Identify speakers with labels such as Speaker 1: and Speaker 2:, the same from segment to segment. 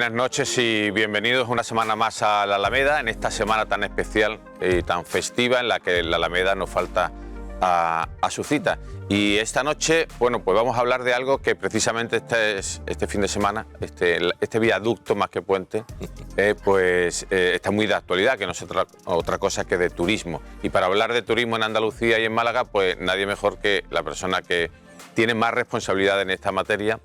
Speaker 1: Buenas noches y bienvenidos una semana más a la Alameda, en esta semana tan especial y tan festiva en la que la Alameda nos falta a su cita. Y esta noche, bueno, pues vamos a hablar de algo que precisamente este fin de semana, este viaducto más que puente, está muy de actualidad, que no es otra cosa que de turismo. Y para hablar de turismo en Andalucía y en Málaga, pues nadie mejor que la persona que tiene más responsabilidad en esta materia,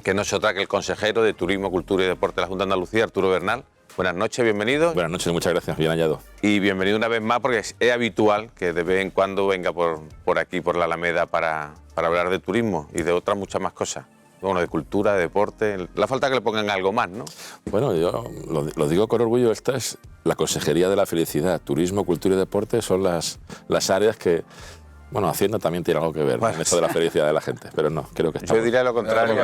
Speaker 1: que no es otra que el consejero de Turismo, Cultura y Deporte de la Junta de Andalucía, Arturo Bernal. Buenas noches, bienvenido.
Speaker 2: Buenas noches, muchas gracias, bien hallado.
Speaker 1: Y bienvenido una vez más, porque es habitual que de vez en cuando venga por aquí, por la Alameda, para hablar de turismo y de otras muchas más cosas. Bueno, de cultura, de deporte. La falta que le pongan algo más, ¿no?
Speaker 2: Bueno, yo lo digo con orgullo, esta es la Consejería de la Felicidad. Turismo, Cultura y Deporte son las áreas que... Bueno, Hacienda también tiene algo que ver en eso de la felicidad de la gente, pero no, creo que estamos...
Speaker 1: Yo diría lo contrario.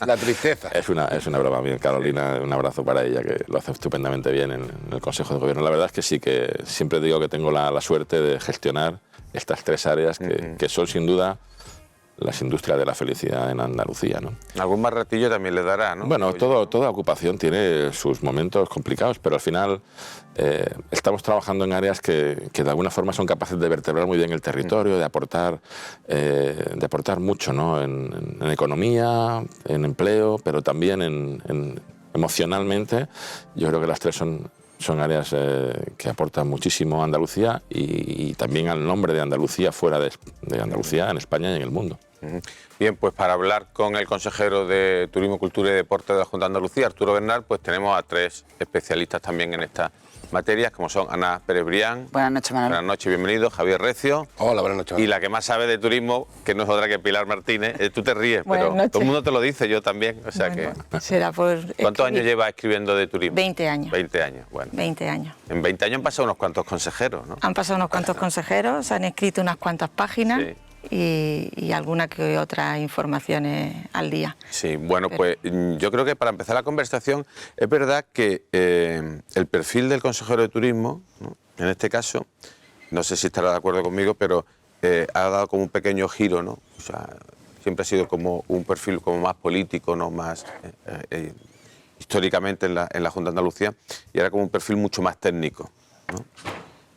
Speaker 3: La tristeza.
Speaker 2: Es una broma, bien, Carolina, un abrazo para ella, que lo hace estupendamente bien en el Consejo de Gobierno. La verdad es que sí, que siempre digo que tengo la suerte de gestionar estas tres áreas que son sin duda las industrias de la felicidad en Andalucía, ¿no?
Speaker 1: Algún más ratillo también le dará, ¿no?
Speaker 2: Bueno, toda ocupación tiene sus momentos complicados, pero al final estamos trabajando en áreas que de alguna forma son capaces de vertebrar muy bien el territorio, de aportar mucho, ¿no? En economía, en empleo, pero también emocionalmente. Yo creo que las tres son áreas que aportan muchísimo a Andalucía y también al nombre de Andalucía fuera de Andalucía, en España y en el mundo.
Speaker 1: Bien, pues para hablar con el consejero de Turismo, Cultura y Deporte de la Junta de Andalucía, Arturo Bernal, pues tenemos a tres especialistas también en estas materias, como son Ana Pérez Brián.
Speaker 4: Buenas noches, Manuel.
Speaker 1: Buenas noches, bienvenido. Javier Recio.
Speaker 3: Hola, buenas noches.
Speaker 1: Y la que más sabe de turismo, que no es otra que Pilar Martínez. Tú te ríes,
Speaker 4: Buenas
Speaker 1: pero
Speaker 4: noches.
Speaker 1: todo el mundo te lo dice, yo también. O sea
Speaker 4: Bueno, será por
Speaker 1: ¿Cuántos
Speaker 4: escribir.
Speaker 1: años llevas escribiendo de turismo?
Speaker 4: 20 años.
Speaker 1: 20 años, bueno.
Speaker 4: 20 años.
Speaker 1: En 20 años han pasado unos cuantos consejeros, ¿no?
Speaker 4: Han pasado unos cuantos consejeros, se han escrito unas cuantas páginas y alguna que otra informaciones al día.
Speaker 1: Sí, bueno, pues yo creo que para empezar la conversación, es verdad que el perfil del consejero de turismo, ¿no? En este caso, no sé si estará de acuerdo conmigo, pero ha dado como un pequeño giro, ¿no? O sea, siempre ha sido como un perfil como más político, ¿no? Más históricamente en la Junta de Andalucía, y ahora como un perfil mucho más técnico, ¿no?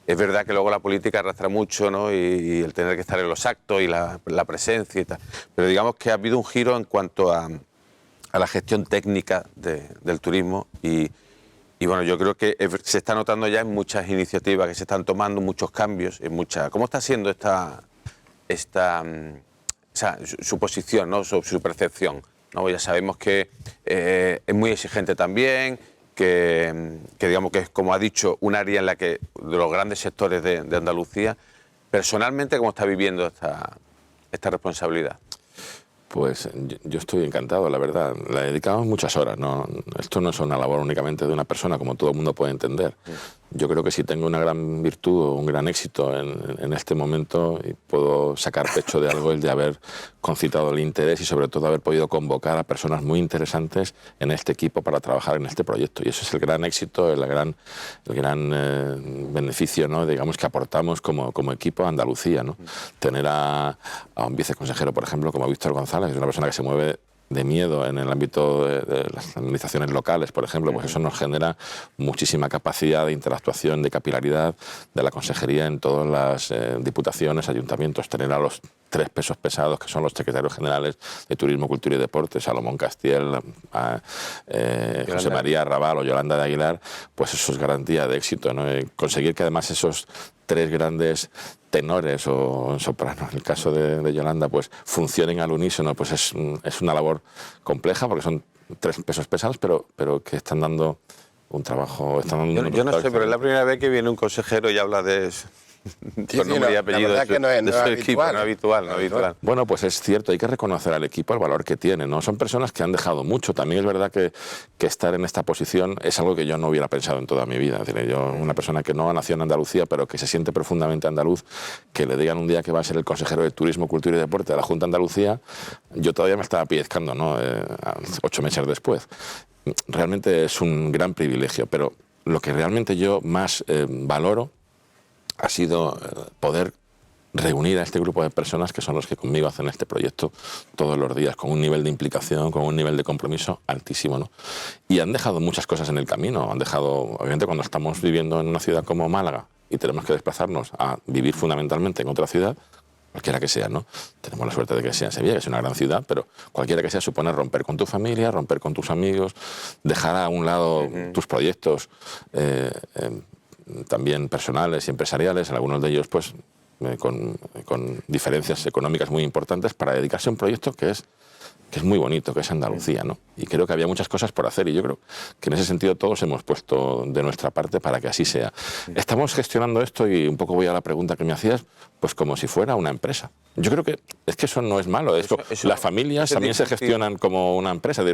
Speaker 1: Es verdad que luego la política arrastra mucho, ¿no? Y el tener que estar en los actos y la presencia y tal. Pero digamos que ha habido un giro en cuanto a la gestión técnica del turismo y bueno, yo creo que se está notando ya en muchas iniciativas que se están tomando, muchos cambios, ¿Cómo está siendo su posición, ¿no? Su percepción, ¿no? Ya sabemos que es muy exigente también, que digamos que es, como ha dicho, un área en la que de los grandes sectores de Andalucía. Personalmente, ¿cómo está viviendo esta responsabilidad?
Speaker 2: Pues yo estoy encantado, la verdad. Le dedicamos muchas horas, ¿no? Esto no es una labor únicamente de una persona, como todo el mundo puede entender. Yo creo que si tengo una gran virtud o un gran éxito en este momento y puedo sacar pecho de algo, es de haber concitado el interés y sobre todo haber podido convocar a personas muy interesantes en este equipo para trabajar en este proyecto. Y eso es el gran éxito, el gran beneficio, ¿no? Digamos, que aportamos como equipo a Andalucía, ¿no? Tener a un viceconsejero, por ejemplo, como Víctor González, que es una persona que se mueve de miedo en el ámbito de las administraciones locales, por ejemplo, pues eso nos genera muchísima capacidad de interactuación, de capilaridad de la consejería en todas las diputaciones, ayuntamientos. Tener a los tres pesos pesados, que son los secretarios generales de Turismo, Cultura y Deporte, Salomón Castiel, José María Arrabal o Yolanda de Aguilar, pues eso es garantía de éxito, ¿no? Conseguir que además esos tres grandes tenores o sopranos, en el caso de Yolanda, pues funcionen al unísono, pues es una labor compleja porque son tres pesos pesados, pero que están dando un trabajo...
Speaker 1: Yo no sé, pero es la primera vez que viene un consejero y habla de eso. Con nombre y apellido de su equipo, no habitual.
Speaker 2: Bueno, pues es cierto, hay que reconocer al equipo el valor que tiene, ¿no? Son personas que han dejado mucho. También es verdad que estar en esta posición es algo que yo no hubiera pensado en toda mi vida. Es decir, yo, una persona que no nació en Andalucía, pero que se siente profundamente andaluz, que le digan un día que va a ser el consejero de Turismo, Cultura y Deporte de la Junta de Andalucía, yo todavía me estaba pellizcando, ¿no? 8 meses después. Realmente es un gran privilegio, pero lo que realmente yo más valoro ha sido poder reunir a este grupo de personas que son los que conmigo hacen este proyecto todos los días, con un nivel de implicación, con un nivel de compromiso altísimo, ¿no? Y han dejado muchas cosas en el camino. Han dejado, obviamente, cuando estamos viviendo en una ciudad como Málaga y tenemos que desplazarnos a vivir fundamentalmente en otra ciudad, cualquiera que sea, ¿no? Tenemos la suerte de que sea Sevilla, que es una gran ciudad, pero cualquiera que sea supone romper con tu familia, romper con tus amigos, dejar a un lado tus proyectos también personales y empresariales, algunos de ellos pues con diferencias económicas muy importantes, para dedicarse a un proyecto que es muy bonito, que es Andalucía, ¿no? Y creo que había muchas cosas por hacer y yo creo que en ese sentido todos hemos puesto de nuestra parte para que así sea. Estamos gestionando esto y un poco voy a la pregunta que me hacías, pues como si fuera una empresa. Yo creo que eso no es malo. Las familias también se gestionan como una empresa.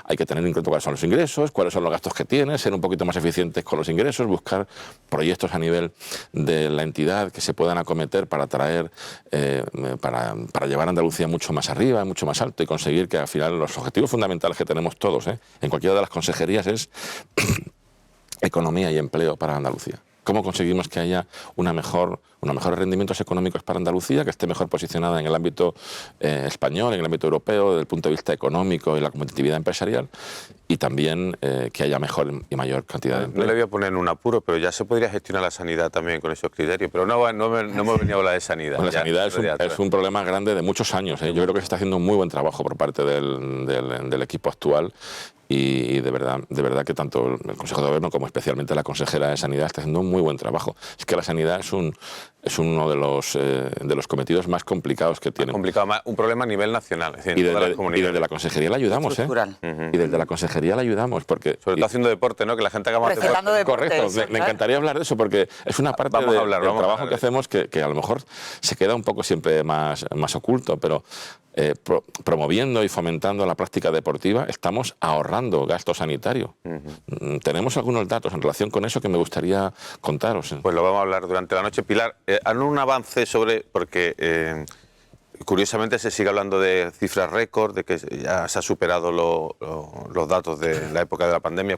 Speaker 2: Hay que tener en cuenta cuáles son los ingresos, cuáles son los gastos que tienes, ser un poquito más eficientes con los ingresos, buscar proyectos a nivel de la entidad que se puedan acometer para traer, para llevar a Andalucía mucho más arriba, mucho más alto y conseguir que al final los objetivos fundamentales que tenemos todos, en cualquiera de las consejerías, economía y empleo para Andalucía. ¿Cómo conseguimos que haya unos mejores rendimientos económicos para Andalucía, que esté mejor posicionada en el ámbito español, en el ámbito europeo, desde el punto de vista económico y la competitividad empresarial, y también que haya mejor y mayor cantidad de empleo?
Speaker 1: No le voy a poner en un apuro, pero ya se podría gestionar la sanidad también con esos criterios, pero no hemos venido a hablar de sanidad.
Speaker 2: Bueno, la sanidad es un problema grande de muchos años. Yo creo que se está haciendo un muy buen trabajo por parte del equipo actual. Y de verdad que tanto el Consejo de Gobierno como especialmente la consejera de Sanidad está haciendo un muy buen trabajo. Es que la sanidad es uno de los cometidos más complicados que tiene.
Speaker 1: Un problema a nivel nacional. Es decir,
Speaker 2: y desde la consejería le ayudamos, Y desde la consejería le ayudamos porque
Speaker 1: sobre todo haciendo deporte, ¿no? Que la gente haga más deporte.
Speaker 2: Correcto. Me encantaría hablar de eso porque es una parte del trabajo que hacemos que a lo mejor se queda un poco siempre más oculto, pero promoviendo y fomentando la práctica deportiva estamos ahorrando gasto sanitario. Tenemos algunos datos en relación con eso que me gustaría contaros.
Speaker 1: Pues lo vamos a hablar durante la noche. Pilar, han un avance porque curiosamente se sigue hablando de cifras récord, de que ya se ha superado los datos de la época de la pandemia.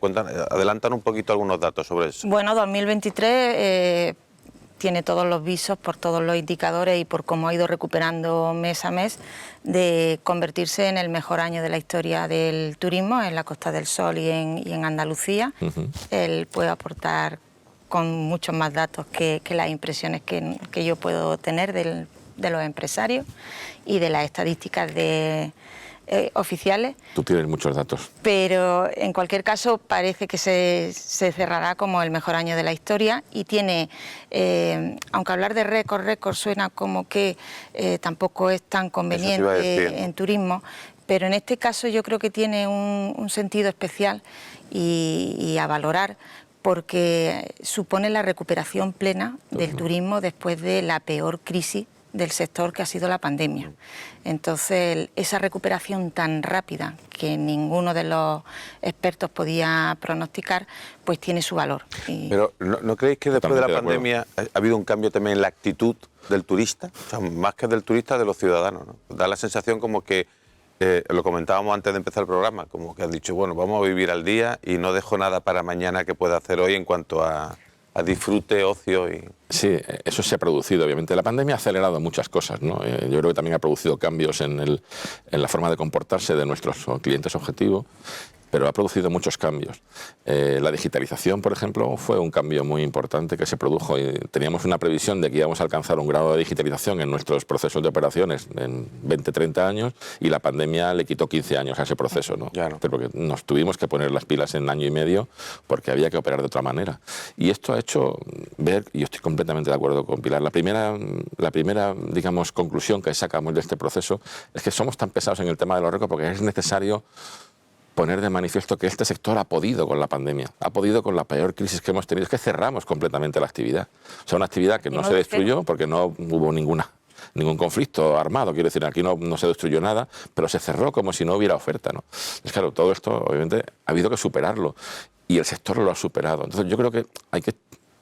Speaker 1: Adelantan un poquito algunos datos sobre eso.
Speaker 4: Bueno, 2023 tiene todos los visos por todos los indicadores y por cómo ha ido recuperando mes a mes de convertirse en el mejor año de la historia del turismo en la Costa del Sol y en Andalucía. Él puede aportar con muchos más datos que las impresiones que yo puedo tener de los empresarios y de las estadísticas oficiales.
Speaker 2: Tú tienes muchos datos.
Speaker 4: Pero en cualquier caso parece que se cerrará como el mejor año de la historia y tiene, aunque hablar de récord suena como que tampoco es tan conveniente en turismo, pero en este caso yo creo que tiene un sentido especial y a valorar, porque supone la recuperación plena del turismo después de la peor crisis del sector que ha sido la pandemia. Entonces, esa recuperación tan rápida que ninguno de los expertos podía pronosticar, pues tiene su valor.
Speaker 1: Pero ¿no creéis que después de la pandemia ha habido un cambio también en la actitud del turista? O sea, más que del turista, de los ciudadanos, ¿no? Da la sensación como que, lo comentábamos antes de empezar el programa, como que han dicho, bueno, vamos a vivir al día y no dejo nada para mañana que pueda hacer hoy en cuanto a disfrute, ocio y...
Speaker 2: Sí, eso se ha producido, obviamente. La pandemia ha acelerado muchas cosas, ¿no? Yo creo que también ha producido cambios en la forma de comportarse de nuestros clientes objetivo, pero ha producido muchos cambios. La digitalización, por ejemplo, fue un cambio muy importante que se produjo. Teníamos una previsión de que íbamos a alcanzar un grado de digitalización en nuestros procesos de operaciones en 20, 30 años y la pandemia le quitó 15 años a ese proceso, ¿no?
Speaker 1: Ya no.
Speaker 2: Porque nos tuvimos que poner las pilas en año y medio porque había que operar de otra manera. Y esto ha hecho ver, y yo estoy completamente de acuerdo con Pilar, la primera, digamos, conclusión que sacamos de este proceso es que somos tan pesados en el tema de los récords porque es necesario poner de manifiesto que este sector ha podido con la pandemia, ha podido con la peor crisis que hemos tenido, es que cerramos completamente la actividad. O sea, una actividad que no se destruyó porque no hubo ningún conflicto armado, quiero decir, aquí no se destruyó nada, pero se cerró como si no hubiera oferta, ¿no? Es claro, todo esto, obviamente, ha habido que superarlo y el sector lo ha superado. Entonces yo creo que hay que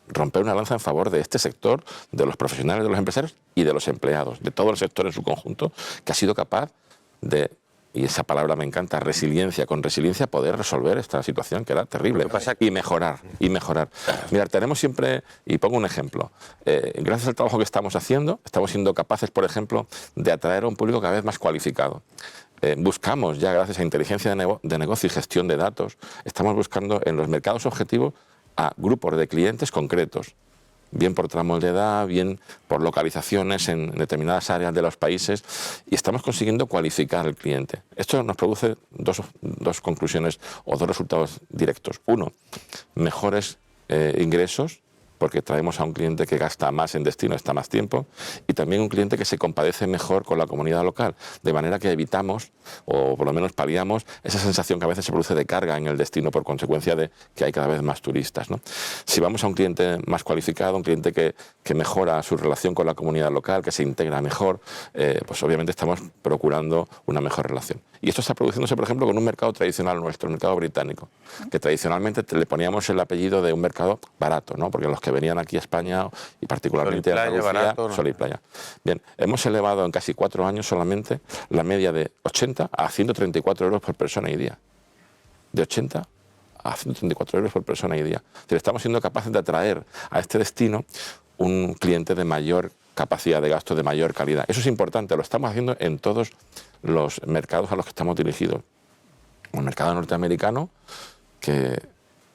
Speaker 2: romper una lanza en favor de este sector, de los profesionales, de los empresarios y de los empleados, de todo el sector en su conjunto, que ha sido capaz de y esa palabra me encanta, resiliencia, con resiliencia poder resolver esta situación que era terrible y mejorar, y mejorar. Mirad, tenemos siempre, y pongo un ejemplo, gracias al trabajo que estamos haciendo, estamos siendo capaces, por ejemplo, de atraer a un público cada vez más cualificado. Buscamos ya, gracias a inteligencia de negocio y gestión de datos, estamos buscando en los mercados objetivos a grupos de clientes concretos, bien por tramos de edad, bien por localizaciones en determinadas áreas de los países, y estamos consiguiendo cualificar al cliente. Esto nos produce dos conclusiones o dos resultados directos. Uno, mejores ingresos, porque traemos a un cliente que gasta más en destino, está más tiempo, y también un cliente que se compadece mejor con la comunidad local, de manera que evitamos, o por lo menos paliamos, esa sensación que a veces se produce de carga en el destino por consecuencia de que hay cada vez más turistas, ¿no? Si vamos a un cliente más cualificado, un cliente que mejora su relación con la comunidad local, que se integra mejor, pues obviamente estamos procurando una mejor relación. Y esto está produciéndose, por ejemplo, con un mercado tradicional nuestro, el mercado británico, que tradicionalmente le poníamos el apellido de un mercado barato, ¿no? Porque los que venían aquí a España y particularmente a Andalucía, barato, ¿no? Sol y playa. Bien, hemos elevado en casi 4 años solamente la media de 80 a 134 euros por persona y día. De 80 a 134 euros por persona y día. Es decir, estamos siendo capaces de atraer a este destino un cliente de mayor capacidad de gasto, de mayor calidad. Eso es importante, lo estamos haciendo en todos los mercados a los que estamos dirigidos. El mercado norteamericano, que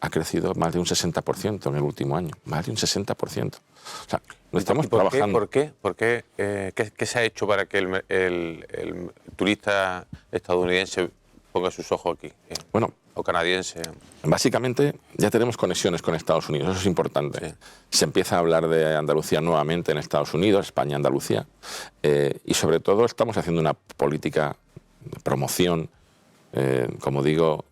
Speaker 2: ha crecido más de un 60% en el último año, más de un 60%. O sea, no estamos trabajando.
Speaker 1: ¿Por qué? ¿Qué se ha hecho para que el turista estadounidense ponga sus ojos aquí?
Speaker 2: Bueno,
Speaker 1: o canadiense.
Speaker 2: Básicamente ya tenemos conexiones con Estados Unidos, eso es importante. Sí. Se empieza a hablar de Andalucía nuevamente en Estados Unidos, España, Andalucía, y sobre todo estamos haciendo una política de promoción, como digo,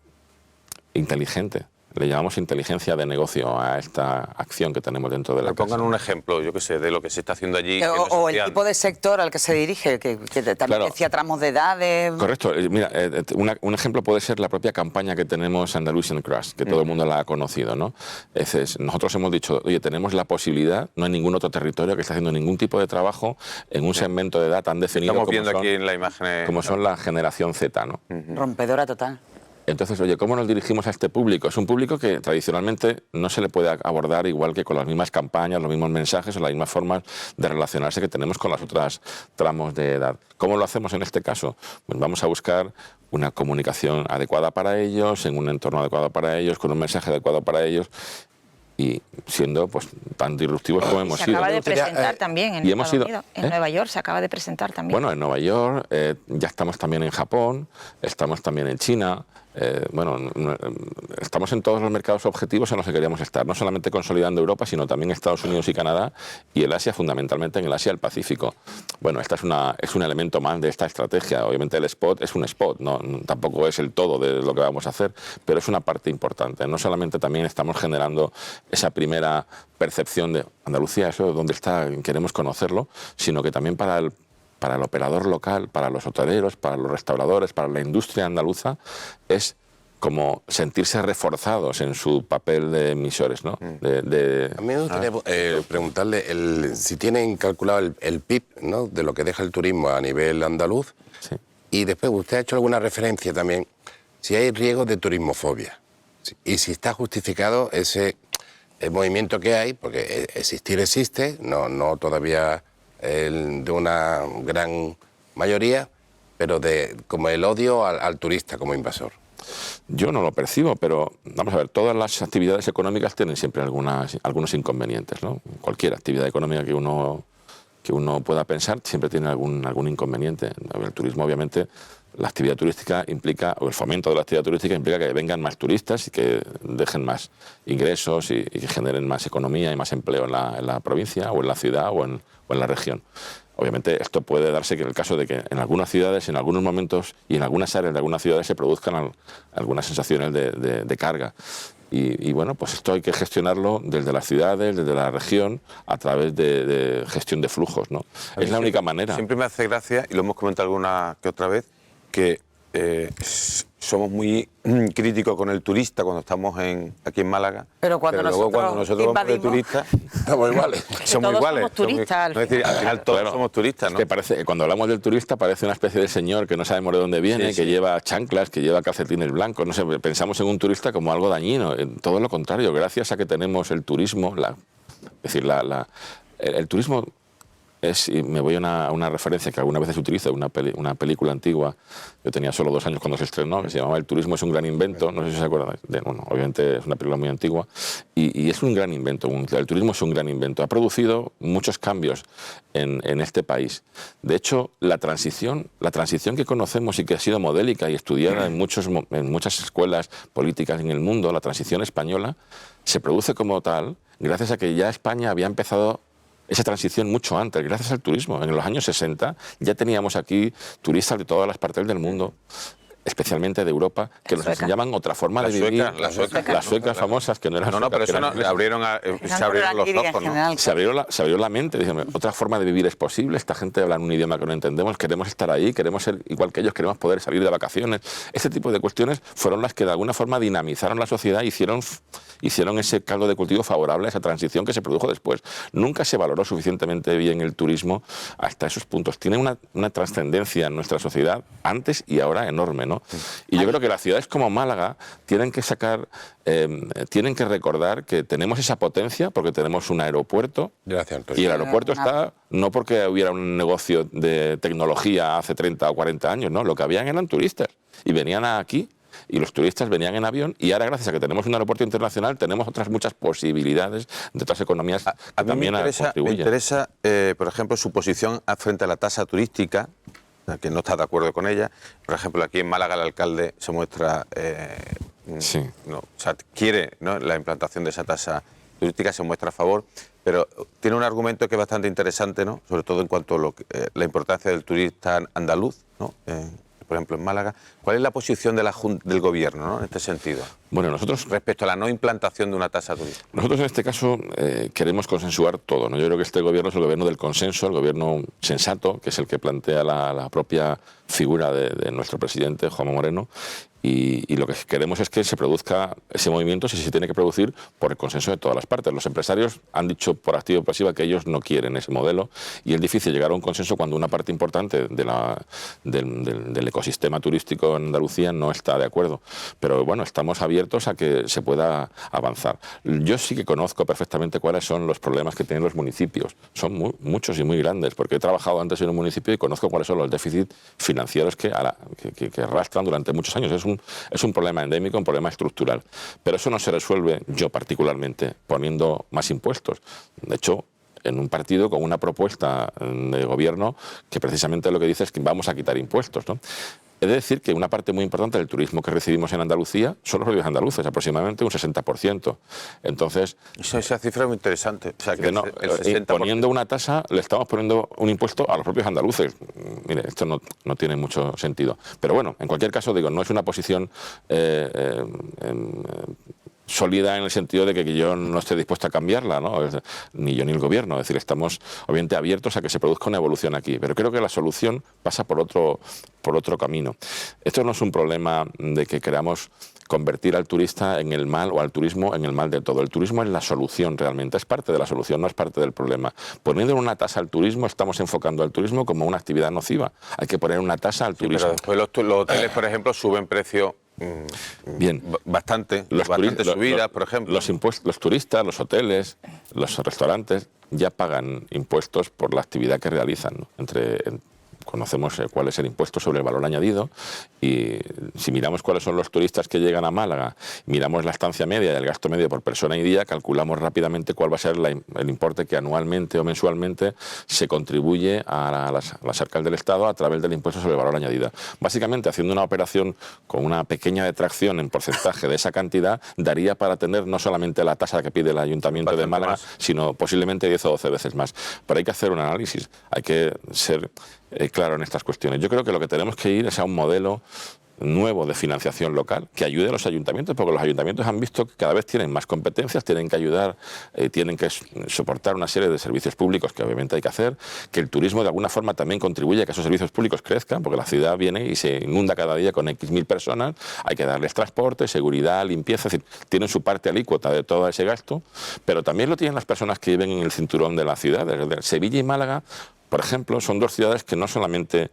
Speaker 2: inteligente. Le llamamos inteligencia de negocio a esta acción que tenemos dentro de la casa.
Speaker 1: Pongan un ejemplo, yo qué sé, de lo que se está haciendo allí.
Speaker 5: O el tipo de sector al que se dirige, que también decía tramos de edades.
Speaker 2: Correcto. Mira, un ejemplo puede ser la propia campaña que tenemos Andalusian Crush, que todo el mundo la ha conocido, ¿no? Nosotros hemos dicho, oye, tenemos la posibilidad, no hay ningún otro territorio que esté haciendo ningún tipo de trabajo en un segmento de edad tan definido.
Speaker 1: Estamos viendo aquí en la imagen.
Speaker 2: Como son la generación Z, ¿no?
Speaker 5: Rompedora total.
Speaker 2: Entonces, oye, ¿cómo nos dirigimos a este público? Es un público que tradicionalmente no se le puede abordar igual que con las mismas campañas, los mismos mensajes o las mismas formas de relacionarse que tenemos con las otras tramos de edad. ¿Cómo lo hacemos en este caso? Pues vamos a buscar una comunicación adecuada para ellos, en un entorno adecuado para ellos, con un mensaje adecuado para ellos, y siendo pues tan disruptivos como hemos sido.
Speaker 4: Se acaba de presentar también en Estados Unidos. En Nueva York se acaba de presentar también.
Speaker 2: Bueno, en Nueva York, ya estamos también en Japón, estamos también en China. Estamos en todos los mercados objetivos en los que queríamos estar, no solamente consolidando Europa, sino también Estados Unidos y Canadá, y el Asia, fundamentalmente en el Asia del Pacífico. Bueno, esta es un elemento más de esta estrategia. Obviamente el spot es un spot, tampoco es el todo de lo que vamos a hacer, pero es una parte importante. No solamente también estamos generando esa primera percepción de Andalucía, eso dónde está, queremos conocerlo, sino que también para el operador local, para los hoteleros, para los restauradores, para la industria andaluza, es como sentirse reforzados en su papel de emisores, ¿no?
Speaker 3: A mí me gustaría preguntarle si tienen calculado el PIB, ¿no?, de lo que deja el turismo a nivel andaluz.
Speaker 2: Sí.
Speaker 3: Y después, usted ha hecho alguna referencia también, si hay riesgos de turismofobia. Y si está justificado ese movimiento que hay, porque existir existe, no todavía de una gran mayoría, pero como el odio al turista como invasor.
Speaker 2: Yo no lo percibo, pero vamos a ver, todas las actividades económicas tienen siempre algunos inconvenientes, ¿no? Cualquier actividad económica que uno pueda pensar siempre tiene algún inconveniente. El turismo, obviamente, la actividad turística implica, o el fomento de la actividad turística implica que vengan más turistas y que dejen más ingresos y que generen más economía y más empleo en la provincia o en la ciudad o en la región. Obviamente esto puede darse en el caso de que en algunas ciudades, en algunos momentos y en algunas áreas de algunas ciudades se produzcan algunas sensaciones de carga. Y bueno, pues esto hay que gestionarlo desde las ciudades, desde la región, a través de gestión de flujos, ¿no? Es la única manera.
Speaker 1: Siempre me hace gracia, y lo hemos comentado alguna que otra vez, que somos muy críticos con el turista cuando estamos aquí en Málaga.
Speaker 5: Pero cuando
Speaker 1: luego cuando nosotros vamos de
Speaker 5: invadimos...
Speaker 1: turistas,
Speaker 3: Estamos iguales.
Speaker 1: somos
Speaker 4: todos
Speaker 1: iguales.
Speaker 4: somos turistas,
Speaker 1: Es decir, al final todos
Speaker 2: Claro.
Speaker 1: somos turistas, ¿no?
Speaker 2: Es que parece, cuando hablamos del turista parece una especie de señor que no sabemos de dónde viene,
Speaker 1: Sí, sí.
Speaker 2: que lleva chanclas, que lleva calcetines blancos, no sé, pensamos en un turista como algo dañino. Todo lo contrario, gracias a que tenemos el turismo, es decir, el turismo es, y me voy a una referencia que algunas veces utilizo, una película antigua, yo tenía solo 2 años cuando se estrenó, que se llamaba El turismo es un gran invento, no sé si se acuerdan, bueno, obviamente es una película muy antigua, y es un gran invento, el turismo es un gran invento, ha producido muchos cambios en este país. De hecho, la transición que conocemos y que ha sido modélica y estudiada en muchas escuelas políticas en el mundo, la transición española, se produce como tal gracias a que ya España había empezado esa transición mucho antes, gracias al turismo. En los años 60 ya teníamos aquí turistas de todas las partes del mundo, especialmente de Europa, que nos enseñaban otra forma de vivir.
Speaker 1: Las suecas,
Speaker 2: las suecas famosas, que no eran
Speaker 1: No, pero
Speaker 2: suecas,
Speaker 1: eso
Speaker 2: que eran
Speaker 1: se abrieron los ojos, ¿no?
Speaker 2: se abrió la mente, diciendo, otra forma de vivir es posible, esta gente habla un idioma que no entendemos, queremos estar ahí, queremos ser igual que ellos, queremos poder salir de vacaciones. Este tipo de cuestiones fueron las que de alguna forma dinamizaron la sociedad, hicieron ese caldo de cultivo favorable a esa transición que se produjo después. Nunca se valoró suficientemente bien el turismo hasta esos puntos. Tiene una trascendencia en nuestra sociedad antes y ahora enorme, ¿no? Y yo creo que las ciudades como Málaga tienen que recordar que tenemos esa potencia porque tenemos un aeropuerto.
Speaker 3: Gracias, Antonio.
Speaker 2: Y el aeropuerto está no porque hubiera un negocio de tecnología hace 30 o 40 años, no, lo que habían eran turistas y venían aquí. Y los turistas venían en avión y ahora gracias a que tenemos un aeropuerto internacional tenemos otras muchas posibilidades de otras economías que
Speaker 1: A mí
Speaker 2: también
Speaker 1: me
Speaker 2: contribuyen.
Speaker 1: interesa por ejemplo, su posición frente a la tasa turística, que no está de acuerdo con ella. Por ejemplo, aquí en Málaga el alcalde se muestra,
Speaker 2: Sí.
Speaker 1: no, o sea, quiere, ¿no?, la implantación de esa tasa turística, se muestra a favor, pero tiene un argumento que es bastante interesante, ¿no?, sobre todo en cuanto a la importancia del turista andaluz, ¿no?, por ejemplo en Málaga. ¿Cuál es la posición del gobierno, ¿no?, en este sentido?
Speaker 2: Bueno, nosotros
Speaker 1: Respecto a la no implantación de una tasa turística.
Speaker 2: en este caso queremos consensuar todo, ¿no? Yo creo que este gobierno es el gobierno del consenso, el gobierno sensato, que es el que plantea la propia figura de nuestro presidente, Juanma Moreno, y lo que queremos es que se produzca ese movimiento, si se tiene que producir, por el consenso de todas las partes. Los empresarios han dicho por activa y pasiva que ellos no quieren ese modelo y es difícil llegar a un consenso cuando una parte importante del ecosistema turístico en Andalucía no está de acuerdo. Pero bueno, estamos abiertos a que se pueda avanzar. Yo sí que conozco perfectamente cuáles son los problemas que tienen los municipios. Son muchos y muy grandes, porque he trabajado antes en un municipio y conozco cuáles son los déficits financieros que arrastran durante muchos años. Es un problema endémico, un problema estructural. Pero eso no se resuelve, yo particularmente, poniendo más impuestos. De hecho, en un partido con una propuesta de gobierno que precisamente lo que dice es que vamos a quitar impuestos, ¿no? He de decir que una parte muy importante del turismo que recibimos en Andalucía son los propios andaluces, aproximadamente un 60%. Entonces,
Speaker 1: Esa cifra es muy interesante. O sea, que
Speaker 2: no,
Speaker 1: el 60%...
Speaker 2: poniendo una tasa, le estamos poniendo un impuesto a los propios andaluces. Mire, esto no tiene mucho sentido. Pero bueno, en cualquier caso, digo, no es una posición sólida en el sentido de que yo no esté dispuesto a cambiarla, ¿no? Ni yo ni el gobierno. Es decir, estamos obviamente abiertos a que se produzca una evolución aquí. Pero creo que la solución pasa por otro camino. Esto no es un problema de que queramos convertir al turista en el mal o al turismo en el mal de todo. El turismo es la solución realmente, es parte de la solución, no es parte del problema. Poniendo una tasa al turismo, estamos enfocando al turismo como una actividad nociva. Hay que poner una tasa al turismo.
Speaker 1: Pero después los hoteles, por ejemplo, suben precio
Speaker 2: bien,
Speaker 1: bastante subidas, por ejemplo.
Speaker 2: Los turistas, los hoteles, los restaurantes ya pagan impuestos por la actividad que realizan, ¿no? Conocemos cuál es el impuesto sobre el valor añadido y si miramos cuáles son los turistas que llegan a Málaga, miramos la estancia media y el gasto medio por persona y día, calculamos rápidamente cuál va a ser el importe que anualmente o mensualmente se contribuye a las arcas del Estado a través del impuesto sobre el valor añadido. Básicamente, haciendo una operación con una pequeña detracción en porcentaje de esa cantidad, daría para tener no solamente la tasa que pide el Ayuntamiento de Málaga, sino posiblemente 10 o 12 veces más. Pero hay que hacer un análisis, hay que ser claro en estas cuestiones. Yo creo que lo que tenemos que ir es a un modelo nuevo de financiación local que ayude a los ayuntamientos, porque los ayuntamientos han visto que cada vez tienen más competencias, tienen que ayudar, tienen que soportar una serie de servicios públicos que obviamente hay que hacer, que el turismo de alguna forma también contribuye a que esos servicios públicos crezcan, porque la ciudad viene y se inunda cada día con X mil personas, hay que darles transporte, seguridad, limpieza, es decir, tienen su parte alícuota de todo ese gasto, pero también lo tienen las personas que viven en el cinturón de la ciudad. Desde Sevilla y Málaga, por ejemplo, son dos ciudades que no solamente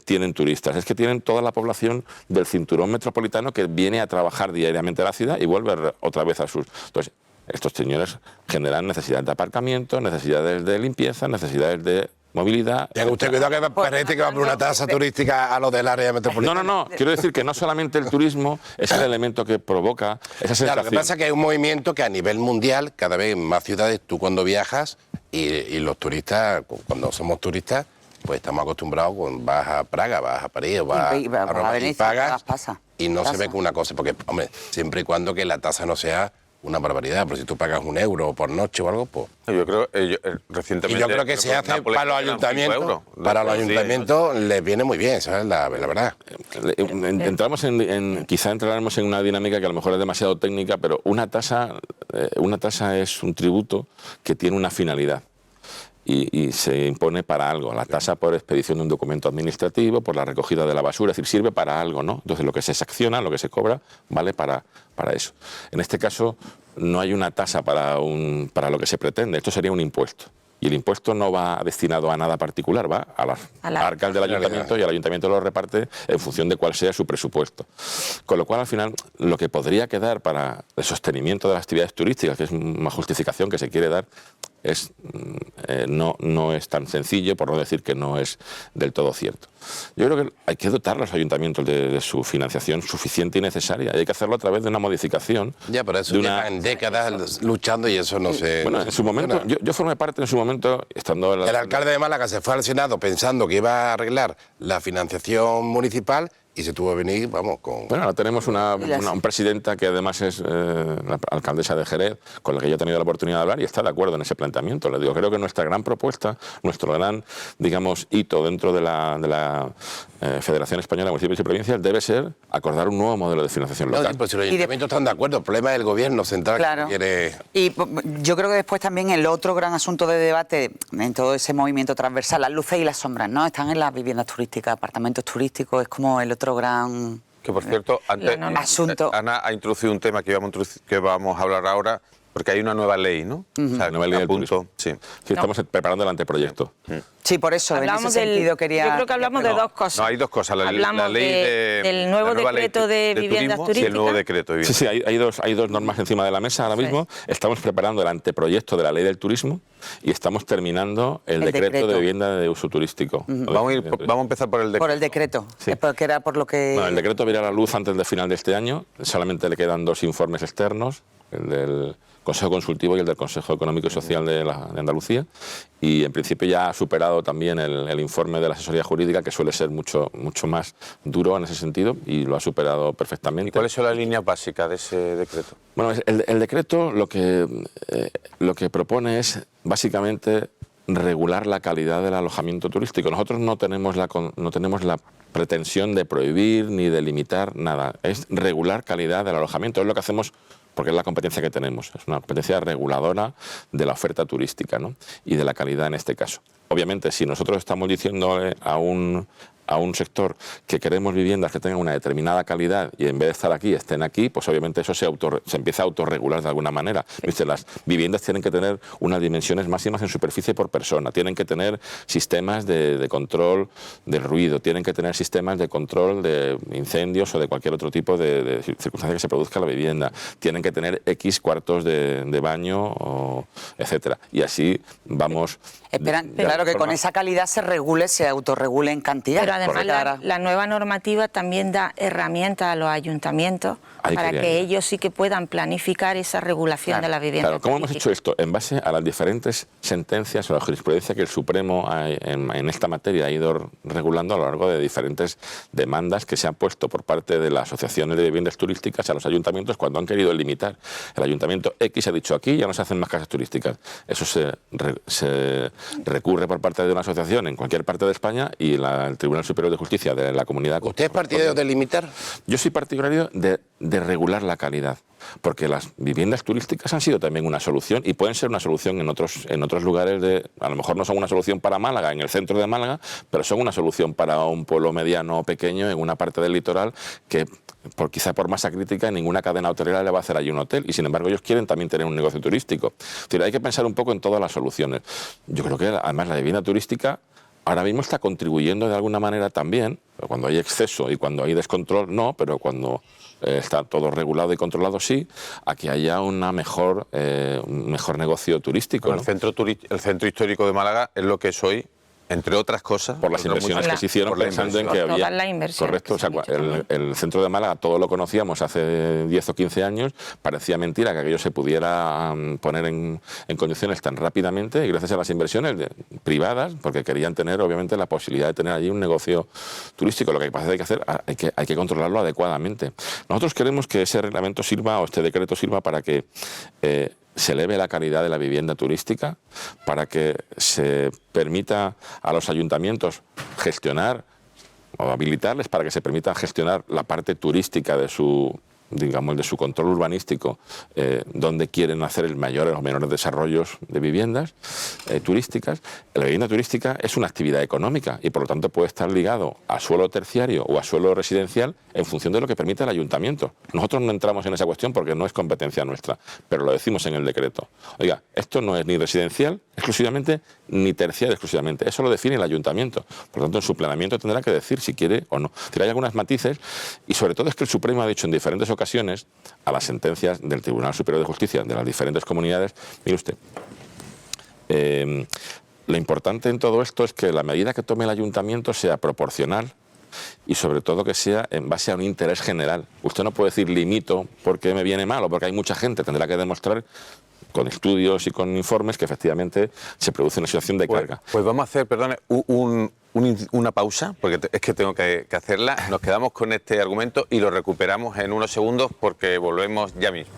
Speaker 2: tienen turistas, es que tienen toda la población del cinturón metropolitano que viene a trabajar diariamente a la ciudad y vuelve otra vez a sus... Entonces, estos señores generan necesidades de aparcamiento, necesidades de limpieza, necesidades de movilidad.
Speaker 3: Tenga usted cuidado que parece que va por una tasa turística a lo del área metropolitana.
Speaker 2: No, quiero decir que no solamente el turismo es el elemento que provoca esa sensación.
Speaker 3: Claro, lo que pasa es que hay un movimiento que a nivel mundial, cada vez en más ciudades, tú cuando viajas y los turistas, cuando somos turistas, pues estamos acostumbrados, vas a Praga, vas a París, vas a Roma y pagas y no se ve como una cosa, porque, hombre, siempre y cuando que la tasa no sea una barbaridad, pero si tú pagas €1 por noche o algo, pues...
Speaker 1: Yo creo, recientemente...
Speaker 3: Y yo creo que se hace para los ayuntamientos, les viene muy bien, ¿sabes? La verdad.
Speaker 2: Quizá entraremos en una dinámica que a lo mejor es demasiado técnica, pero una tasa es un tributo que tiene una finalidad. Y se impone para algo, la tasa por expedición de un documento administrativo, por la recogida de la basura, es decir, sirve para algo, ¿no? Entonces lo que se sanciona, lo que se cobra, vale para eso. En este caso no hay una tasa para lo que se pretende, esto sería un impuesto. Y el impuesto no va destinado a nada particular, va a las arcas del ayuntamiento y el ayuntamiento lo reparte en función de cuál sea su presupuesto. Con lo cual, al final, lo que podría quedar para el sostenimiento de las actividades turísticas, que es una justificación que se quiere dar, no es tan sencillo, por no decir que no es del todo cierto. Yo creo que hay que dotar a los ayuntamientos de su financiación suficiente y necesaria, y hay que hacerlo a través de una modificación.
Speaker 3: Ya, pero eso llevan décadas luchando y eso no se...
Speaker 2: Bueno, en su momento, yo formé parte en su momento, estando...
Speaker 3: El alcalde de Málaga se fue al Senado pensando que iba a arreglar la financiación municipal y se tuvo que venir, vamos, con...
Speaker 2: Bueno, ahora tenemos una presidenta que además es la alcaldesa de Jerez, con la que yo he tenido la oportunidad de hablar y está de acuerdo en ese planteamiento. Le digo, creo que nuestra gran propuesta, nuestro gran, digamos, hito dentro de la Federación Española de Municipios y Provincias debe ser acordar un nuevo modelo de financiación local.
Speaker 3: No, pues si los ayuntamientos están de acuerdo, el problema es el gobierno central,
Speaker 5: claro,
Speaker 3: que quiere...
Speaker 5: Y yo creo que después también el otro gran asunto de debate en todo ese movimiento transversal, las luces y las sombras, ¿no? Están en las viviendas turísticas, apartamentos turísticos, es como el otro gran...
Speaker 1: Que por cierto, antes
Speaker 5: asunto.
Speaker 1: Ana ha introducido un tema que vamos a hablar ahora, porque hay una nueva ley, ¿no?
Speaker 2: O sea, nueva ley del turismo.
Speaker 1: Sí.
Speaker 2: Sí, estamos preparando el anteproyecto.
Speaker 5: Sí, por eso,
Speaker 4: hablamos
Speaker 5: en ese sentido quería...
Speaker 4: Yo creo que hablamos de dos cosas.
Speaker 1: No, hay dos cosas.
Speaker 4: Hablamos del nuevo decreto de viviendas turísticas.
Speaker 1: Y el nuevo decreto de viviendas.
Speaker 2: Sí, hay dos normas encima de la mesa ahora mismo. Estamos preparando el anteproyecto de la ley del turismo y estamos terminando el decreto de vivienda de uso turístico.
Speaker 1: Vamos a empezar por el decreto.
Speaker 5: Por el decreto,
Speaker 2: Sí.
Speaker 5: Porque era por lo que...
Speaker 2: Bueno, el decreto verá la luz antes del final de este año. Solamente le quedan 2 informes externos, el del Consejo Consultivo y el del Consejo Económico y Social de Andalucía, y en principio ya ha superado también el informe de la asesoría jurídica, que suele ser mucho más duro en ese sentido, y lo ha superado perfectamente.
Speaker 1: ¿Y cuáles son las líneas básicas de ese decreto?
Speaker 2: Bueno, el decreto lo que propone es básicamente regular la calidad del alojamiento turístico. Nosotros no tenemos la pretensión de prohibir ni de limitar nada, es regular calidad del alojamiento, es lo que hacemos porque es la competencia que tenemos, es una competencia reguladora de la oferta turística, ¿no? Y de la calidad en este caso. Obviamente, si nosotros estamos diciéndole a un sector que queremos viviendas que tengan una determinada calidad y en vez de estar aquí, estén aquí, pues obviamente eso se empieza a autorregular de alguna manera. ¿Viste? Las viviendas tienen que tener unas dimensiones máximas en superficie por persona, tienen que tener sistemas de control del ruido, tienen que tener sistemas de control de incendios o de cualquier otro tipo de circunstancia que se produzca en la vivienda, tienen que tener X cuartos de baño, etcétera. Y así vamos...
Speaker 5: Claro, que con esa calidad se autorregule en cantidad.
Speaker 4: Pero además la nueva normativa también da herramientas a los ayuntamientos para que ellos sí que puedan planificar esa regulación de la vivienda.
Speaker 2: Claro, ¿cómo hemos hecho esto? En base a las diferentes sentencias o la jurisprudencia que el Supremo en esta materia ha ido regulando a lo largo de diferentes demandas que se han puesto por parte de las asociaciones de viviendas turísticas a los ayuntamientos cuando han querido limitar. El ayuntamiento X ha dicho aquí ya no se hacen más casas turísticas. Eso se recurre por parte de una asociación en cualquier parte de España y el Tribunal Superior de Justicia de la comunidad.
Speaker 3: ¿Usted es partidario de limitar?
Speaker 2: Yo soy partidario de regular la calidad, porque las viviendas turísticas han sido también una solución y pueden ser una solución en otros lugares. A lo mejor no son una solución para Málaga, en el centro de Málaga, pero son una solución para un pueblo mediano o pequeño en una parte del litoral que, quizá por masa crítica, ninguna cadena hotelera le va a hacer allí un hotel, y sin embargo ellos quieren también tener un negocio turístico. Es decir, hay que pensar un poco en todas las soluciones. Yo creo que además la vivienda turística ahora mismo está contribuyendo de alguna manera también, cuando hay exceso y cuando hay descontrol no, pero cuando está todo regulado y controlado sí, a que haya un mejor negocio turístico, ¿no?
Speaker 1: El centro histórico de Málaga es lo que es hoy, entre otras cosas,
Speaker 2: por las inversiones que se hicieron, pensando en que había... Correcto, o sea, el centro de Málaga todo lo conocíamos hace 10 o 15 años, parecía mentira que aquello se pudiera poner en condiciones tan rápidamente, y gracias a las inversiones privadas, porque querían tener obviamente la posibilidad de tener allí un negocio turístico. Lo que hay que hacer, hay que controlarlo adecuadamente. Nosotros queremos que ese reglamento sirva, o este decreto sirva, para que se eleve la calidad de la vivienda turística, para que se permita a los ayuntamientos gestionar o habilitarles para que se permita gestionar la parte turística de su control urbanístico, donde quieren hacer el mayor o los menores desarrollos de viviendas turísticas. La vivienda turística es una actividad económica y por lo tanto puede estar ligado a suelo terciario o a suelo residencial en función de lo que permite el ayuntamiento. Nosotros no entramos en esa cuestión porque no es competencia nuestra, pero lo decimos en el decreto. Oiga, esto no es ni residencial exclusivamente ni terciario exclusivamente, eso lo define el ayuntamiento. Por lo tanto, en su planeamiento tendrá que decir si quiere o no. Hay algunos matices, y sobre todo es que el Supremo ha dicho en diferentes ocasiones a las sentencias del Tribunal Superior de Justicia de las diferentes comunidades, mire usted, lo importante en todo esto es que la medida que tome el ayuntamiento sea proporcional y sobre todo que sea en base a un interés general. Usted no puede decir limito porque me viene mal o porque hay mucha gente, tendrá que demostrar con estudios y con informes que efectivamente se produce una situación de carga.
Speaker 1: Pues vamos a hacer, perdone, una pausa, porque es que tengo que hacerla. Nos quedamos con este argumento y lo recuperamos en unos segundos porque volvemos ya mismo.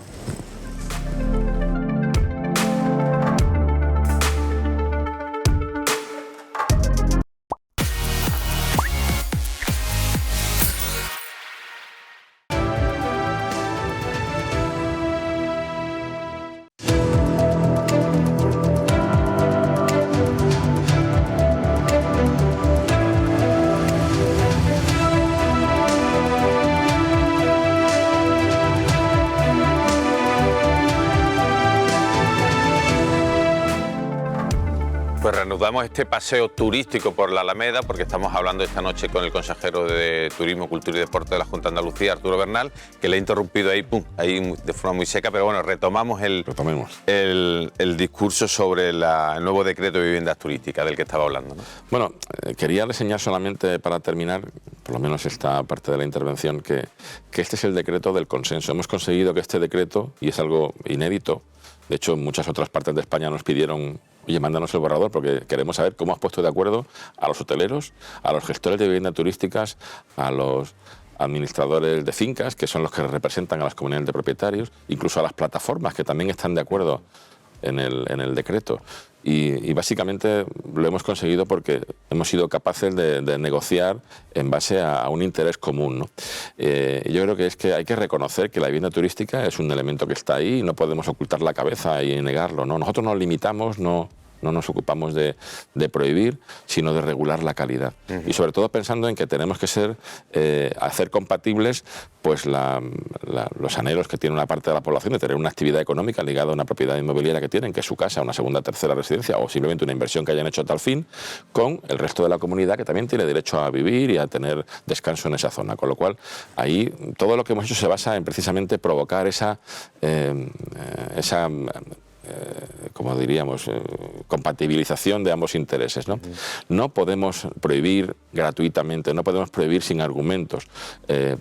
Speaker 1: Pues reanudamos este paseo turístico por la Alameda, porque estamos hablando esta noche con el consejero de Turismo, Cultura y Deporte de la Junta de Andalucía, Arturo Bernal, que le he interrumpido ahí de forma muy seca, pero bueno, retomamos el discurso sobre el nuevo decreto de viviendas turísticas del que estaba hablando, ¿no?
Speaker 2: Bueno, quería reseñar solamente para terminar, por lo menos esta parte de la intervención, que este es el decreto del consenso. Hemos conseguido que este decreto, y es algo inédito, de hecho en muchas otras partes de España nos pidieron: oye, mándanos el borrador porque queremos saber cómo has puesto de acuerdo a los hoteleros, a los gestores de viviendas turísticas, a los administradores de fincas, que son los que representan a las comunidades de propietarios, incluso a las plataformas, que también están de acuerdo en el decreto. Y básicamente lo hemos conseguido porque hemos sido capaces de negociar en base a un interés común, ¿no? Yo creo que hay que reconocer que la vivienda turística es un elemento que está ahí y no podemos ocultar la cabeza y negarlo, ¿no? Nosotros nos limitamos, no nos ocupamos de prohibir, sino de regular la calidad. Y sobre todo pensando en que tenemos que hacer compatibles pues los anhelos que tiene una parte de la población de tener una actividad económica ligada a una propiedad inmobiliaria que tienen, que es su casa, una segunda, tercera residencia o simplemente una inversión que hayan hecho a tal fin, con el resto de la comunidad que también tiene derecho a vivir y a tener descanso en esa zona. Con lo cual, ahí todo lo que hemos hecho se basa en precisamente provocar esa como diríamos, compatibilización de ambos intereses, ¿no? No podemos prohibir gratuitamente, no podemos prohibir sin argumentos.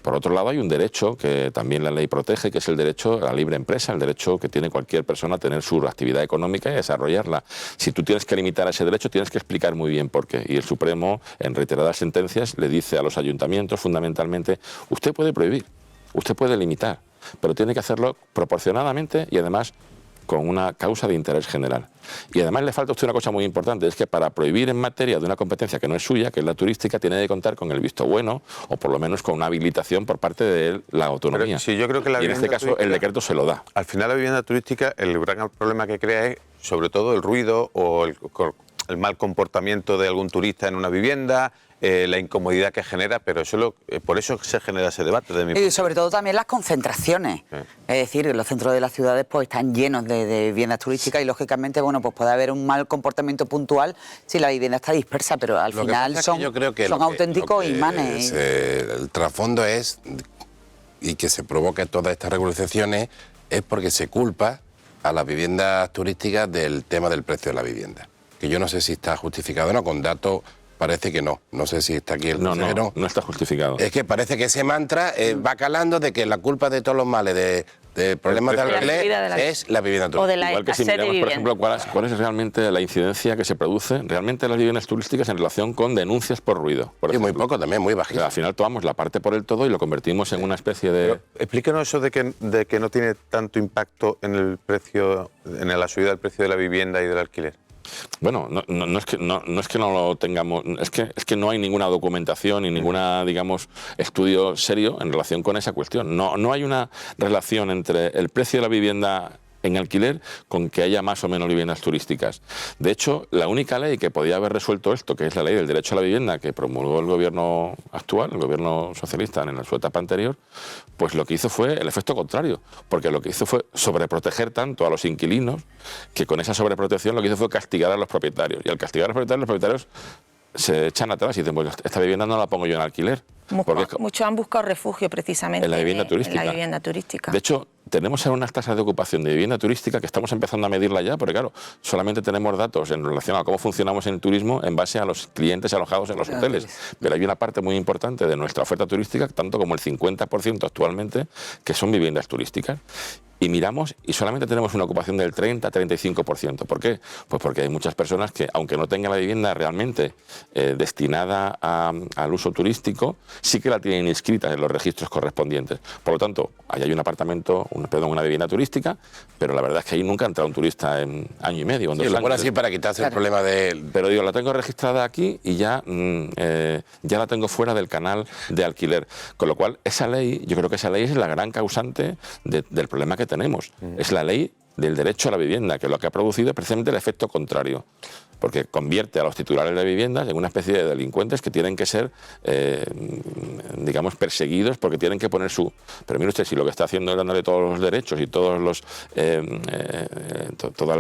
Speaker 2: Por otro lado, hay un derecho que también la ley protege, que es el derecho a la libre empresa, el derecho que tiene cualquier persona a tener su actividad económica y a desarrollarla. Si tú tienes que limitar ese derecho, tienes que explicar muy bien por qué. Y el Supremo, en reiteradas sentencias, le dice a los ayuntamientos, fundamentalmente: usted puede prohibir, usted puede limitar, pero tiene que hacerlo proporcionadamente y además con una causa de interés general. Y además le falta a usted una cosa muy importante, es que para prohibir en materia de una competencia que no es suya, que es la turística, tiene que contar con el visto bueno o por lo menos con una habilitación por parte de la autonomía.
Speaker 1: Pero sí, yo creo que la
Speaker 2: y en este caso el decreto se lo da.
Speaker 1: Al final la vivienda turística, el gran problema que crea es sobre todo el ruido o el mal comportamiento de algún turista en una vivienda, la incomodidad que genera, pero por eso se genera ese debate.
Speaker 5: Y sobre todo también las concentraciones. Es decir, los centros de las ciudades pues están llenos de viviendas turísticas y lógicamente bueno pues puede haber un mal comportamiento puntual si la vivienda está dispersa, pero al final son auténticos imanes.
Speaker 3: El trasfondo es, y que se provoca todas estas regulaciones, es porque se culpa a las viviendas turísticas del tema del precio de la vivienda. Que yo no sé si está justificado o no, con datos parece que no. No sé si está aquí el consejero.
Speaker 2: No está justificado.
Speaker 3: Es que parece que ese mantra va calando de que la culpa de todos los males de problemas de alquiler es la vivienda turística.
Speaker 4: O de la
Speaker 2: Igual que si miramos, por ejemplo, cuál es realmente la incidencia que se produce realmente en las viviendas turísticas en relación con denuncias por ruido.
Speaker 3: Y muy poco también, muy bajito.
Speaker 2: Al final tomamos la parte por el todo y lo convertimos en una especie de...
Speaker 1: Pero explícanos eso de que no tiene tanto impacto en el precio, en la subida del precio de la vivienda y del alquiler.
Speaker 2: Bueno, no es que no lo tengamos, es que no hay ninguna documentación ni ninguna, digamos, estudio serio en relación con esa cuestión. No hay una relación entre el precio de la vivienda en alquiler con que haya más o menos viviendas turísticas. De hecho, la única ley que podía haber resuelto esto, que es la ley del derecho a la vivienda que promulgó el gobierno actual, el gobierno socialista en su etapa anterior, pues lo que hizo fue el efecto contrario, porque lo que hizo fue sobreproteger tanto a los inquilinos que con esa sobreprotección lo que hizo fue castigar a los propietarios. Y al castigar a los propietarios se echan atrás y dicen, pues esta vivienda no la pongo yo en alquiler.
Speaker 4: Muchos han buscado refugio precisamente
Speaker 2: en la vivienda turística. De hecho, tenemos ahora unas tasas de ocupación de vivienda turística que estamos empezando a medirla ya, porque claro, solamente tenemos datos en relación a cómo funcionamos en el turismo en base a los clientes alojados en los hoteles. Pero hay una parte muy importante de nuestra oferta turística, tanto como el 50% actualmente, que son viviendas turísticas. Y miramos y solamente tenemos una ocupación del 30-35%. ¿Por qué? Pues porque hay muchas personas que, aunque no tengan la vivienda realmente destinada al uso turístico, sí que la tienen inscrita en los registros correspondientes. Por lo tanto, ahí hay un apartamento, una vivienda turística, pero la verdad es que ahí nunca ha entrado un turista en año y medio. En 2 años.
Speaker 3: Lo así para quitarse el problema de...
Speaker 2: Pero digo, la tengo registrada aquí y ya la tengo fuera del canal de alquiler. Con lo cual, esa ley, yo creo que esa ley es la gran causante del problema que tenemos. Es la ley del derecho a la vivienda, que lo que ha producido es precisamente el efecto contrario, porque convierte a los titulares de viviendas en una especie de delincuentes que tienen que ser, digamos, perseguidos porque tienen que poner su... Pero mire usted, si lo que está haciendo es dándole todos los derechos y todos los todo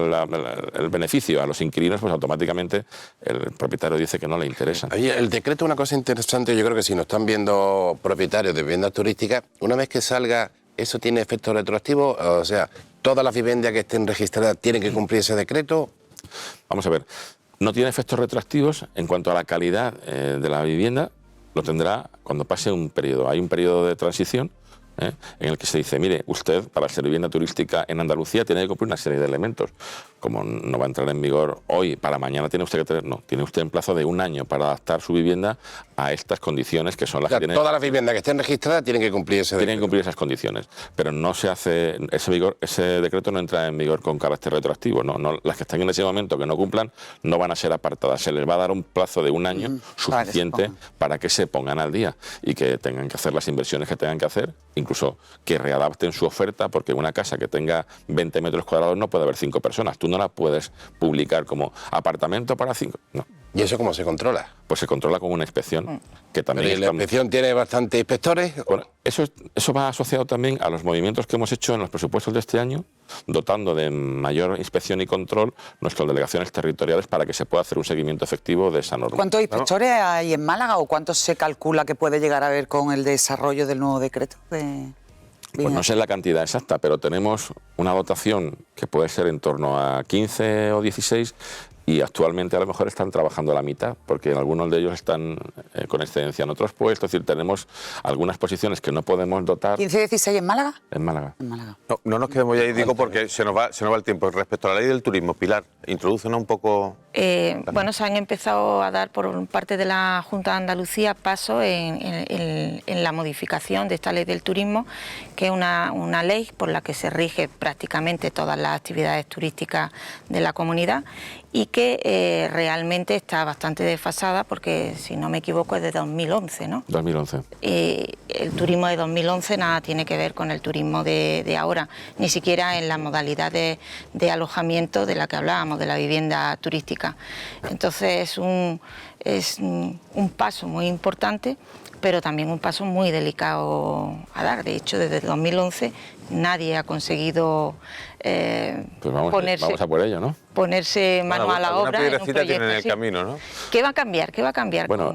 Speaker 2: el beneficio a los inquilinos, pues automáticamente el propietario dice que no le interesa.
Speaker 3: Oye, el decreto es una cosa interesante, yo creo que si nos están viendo propietarios de viviendas turísticas, una vez que salga, ¿eso tiene efecto retroactivo? O sea, ¿todas las viviendas que estén registradas tienen que cumplir ese decreto?
Speaker 2: Vamos a ver, no tiene efectos retroactivos en cuanto a la calidad de la vivienda, lo tendrá cuando pase un periodo. Hay un periodo de transición en el que se dice, mire, usted para ser vivienda turística en Andalucía tiene que cumplir una serie de elementos. Como no va a entrar en vigor hoy, para mañana tiene usted que tener, no, tiene usted un plazo de 1 año para adaptar su vivienda a estas condiciones que son las que tiene.
Speaker 3: Todas las viviendas que estén registradas tienen que cumplir ese decreto.
Speaker 2: Tienen que cumplir esas condiciones, pero no se hace ese decreto no entra en vigor con carácter retroactivo. No, las que están en ese momento que no cumplan no van a ser apartadas. Se les va a dar un plazo de 1 año suficiente para que se pongan al día y que tengan que hacer las inversiones que tengan que hacer, incluso que readapten su oferta, porque una casa que tenga 20 metros cuadrados no puede haber 5 personas. Tú no la puedes publicar como apartamento para 5. No.
Speaker 3: ¿Y eso cómo se controla?
Speaker 2: Pues se controla con una inspección. Que también
Speaker 3: ¿Y la inspección tiene bastantes inspectores?
Speaker 2: Bueno, eso va asociado también a los movimientos que hemos hecho en los presupuestos de este año, dotando de mayor inspección y control nuestras delegaciones territoriales para que se pueda hacer un seguimiento efectivo de esa norma.
Speaker 5: ¿Cuántos inspectores hay en Málaga o cuántos se calcula que puede llegar a haber con el desarrollo del nuevo decreto?
Speaker 2: Pues no sé la cantidad exacta, pero tenemos una dotación que puede ser en torno a 15 o 16 y actualmente a lo mejor están trabajando a la mitad, porque algunos de ellos están con excedencia en otros puestos, es decir, tenemos algunas posiciones que no podemos dotar.
Speaker 5: ¿15 y 16 en Málaga?
Speaker 2: En Málaga.
Speaker 5: En Málaga.
Speaker 1: No nos quedemos ahí, digo, porque se nos va el tiempo. Respecto a la ley del turismo, Pilar, introdúcenos un poco...
Speaker 4: Bueno, se han empezado a dar por parte de la Junta de Andalucía pasos en la modificación de esta ley del turismo, que es una ley por la que se rige prácticamente todas las actividades turísticas de la comunidad y que realmente está bastante desfasada porque, si no me equivoco, es de 2011, ¿no?
Speaker 2: 2011.
Speaker 4: El turismo de 2011 nada tiene que ver con el turismo de ahora, ni siquiera en la modalidad de alojamiento de la que hablábamos, de la vivienda turística. Entonces es un paso muy importante, pero también un paso muy delicado a dar. De hecho, desde 2011 nadie ha conseguido
Speaker 2: pues vamos a por ello, ¿no?
Speaker 4: Ponerse mano a la obra.
Speaker 1: Una piedrecita tienen en el camino, ¿no?
Speaker 4: ¿Qué va a cambiar? ¿Qué va a cambiar?
Speaker 2: Bueno,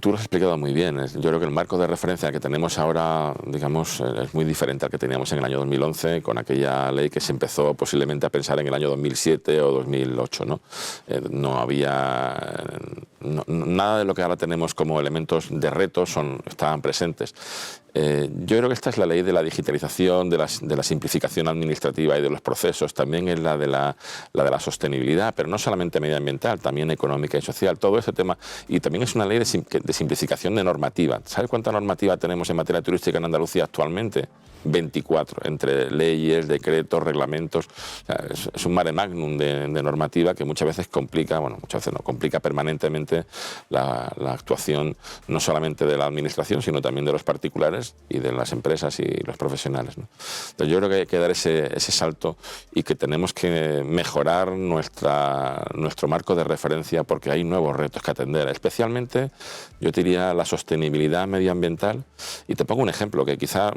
Speaker 2: tú lo has explicado muy bien. Yo creo que el marco de referencia que tenemos ahora, digamos, es muy diferente al que teníamos en el año 2011, con aquella ley que se empezó posiblemente a pensar en el año 2007 o 2008, ¿no? No había... nada de lo que ahora tenemos como elementos de retos estaban presentes. Yo creo que esta es la ley de la digitalización, de la simplificación administrativa y de los procesos, también es la de la sostenibilidad, pero no solamente medioambiental, también económica y social, todo ese tema, y también es una ley de simplificación de normativa. ¿Sabes cuánta normativa tenemos en materia turística en Andalucía actualmente? 24, entre leyes, decretos, reglamentos. O sea, es un mare magnum de normativa que muchas veces complica, bueno, muchas veces no, complica permanentemente la actuación no solamente de la administración, sino también de los particulares y de las empresas y los profesionales, ¿no? Entonces yo creo que hay que dar ese salto y que tenemos que mejorar nuestro marco de referencia porque hay nuevos retos que atender, especialmente, yo diría, la sostenibilidad medioambiental. Y te pongo un ejemplo que quizá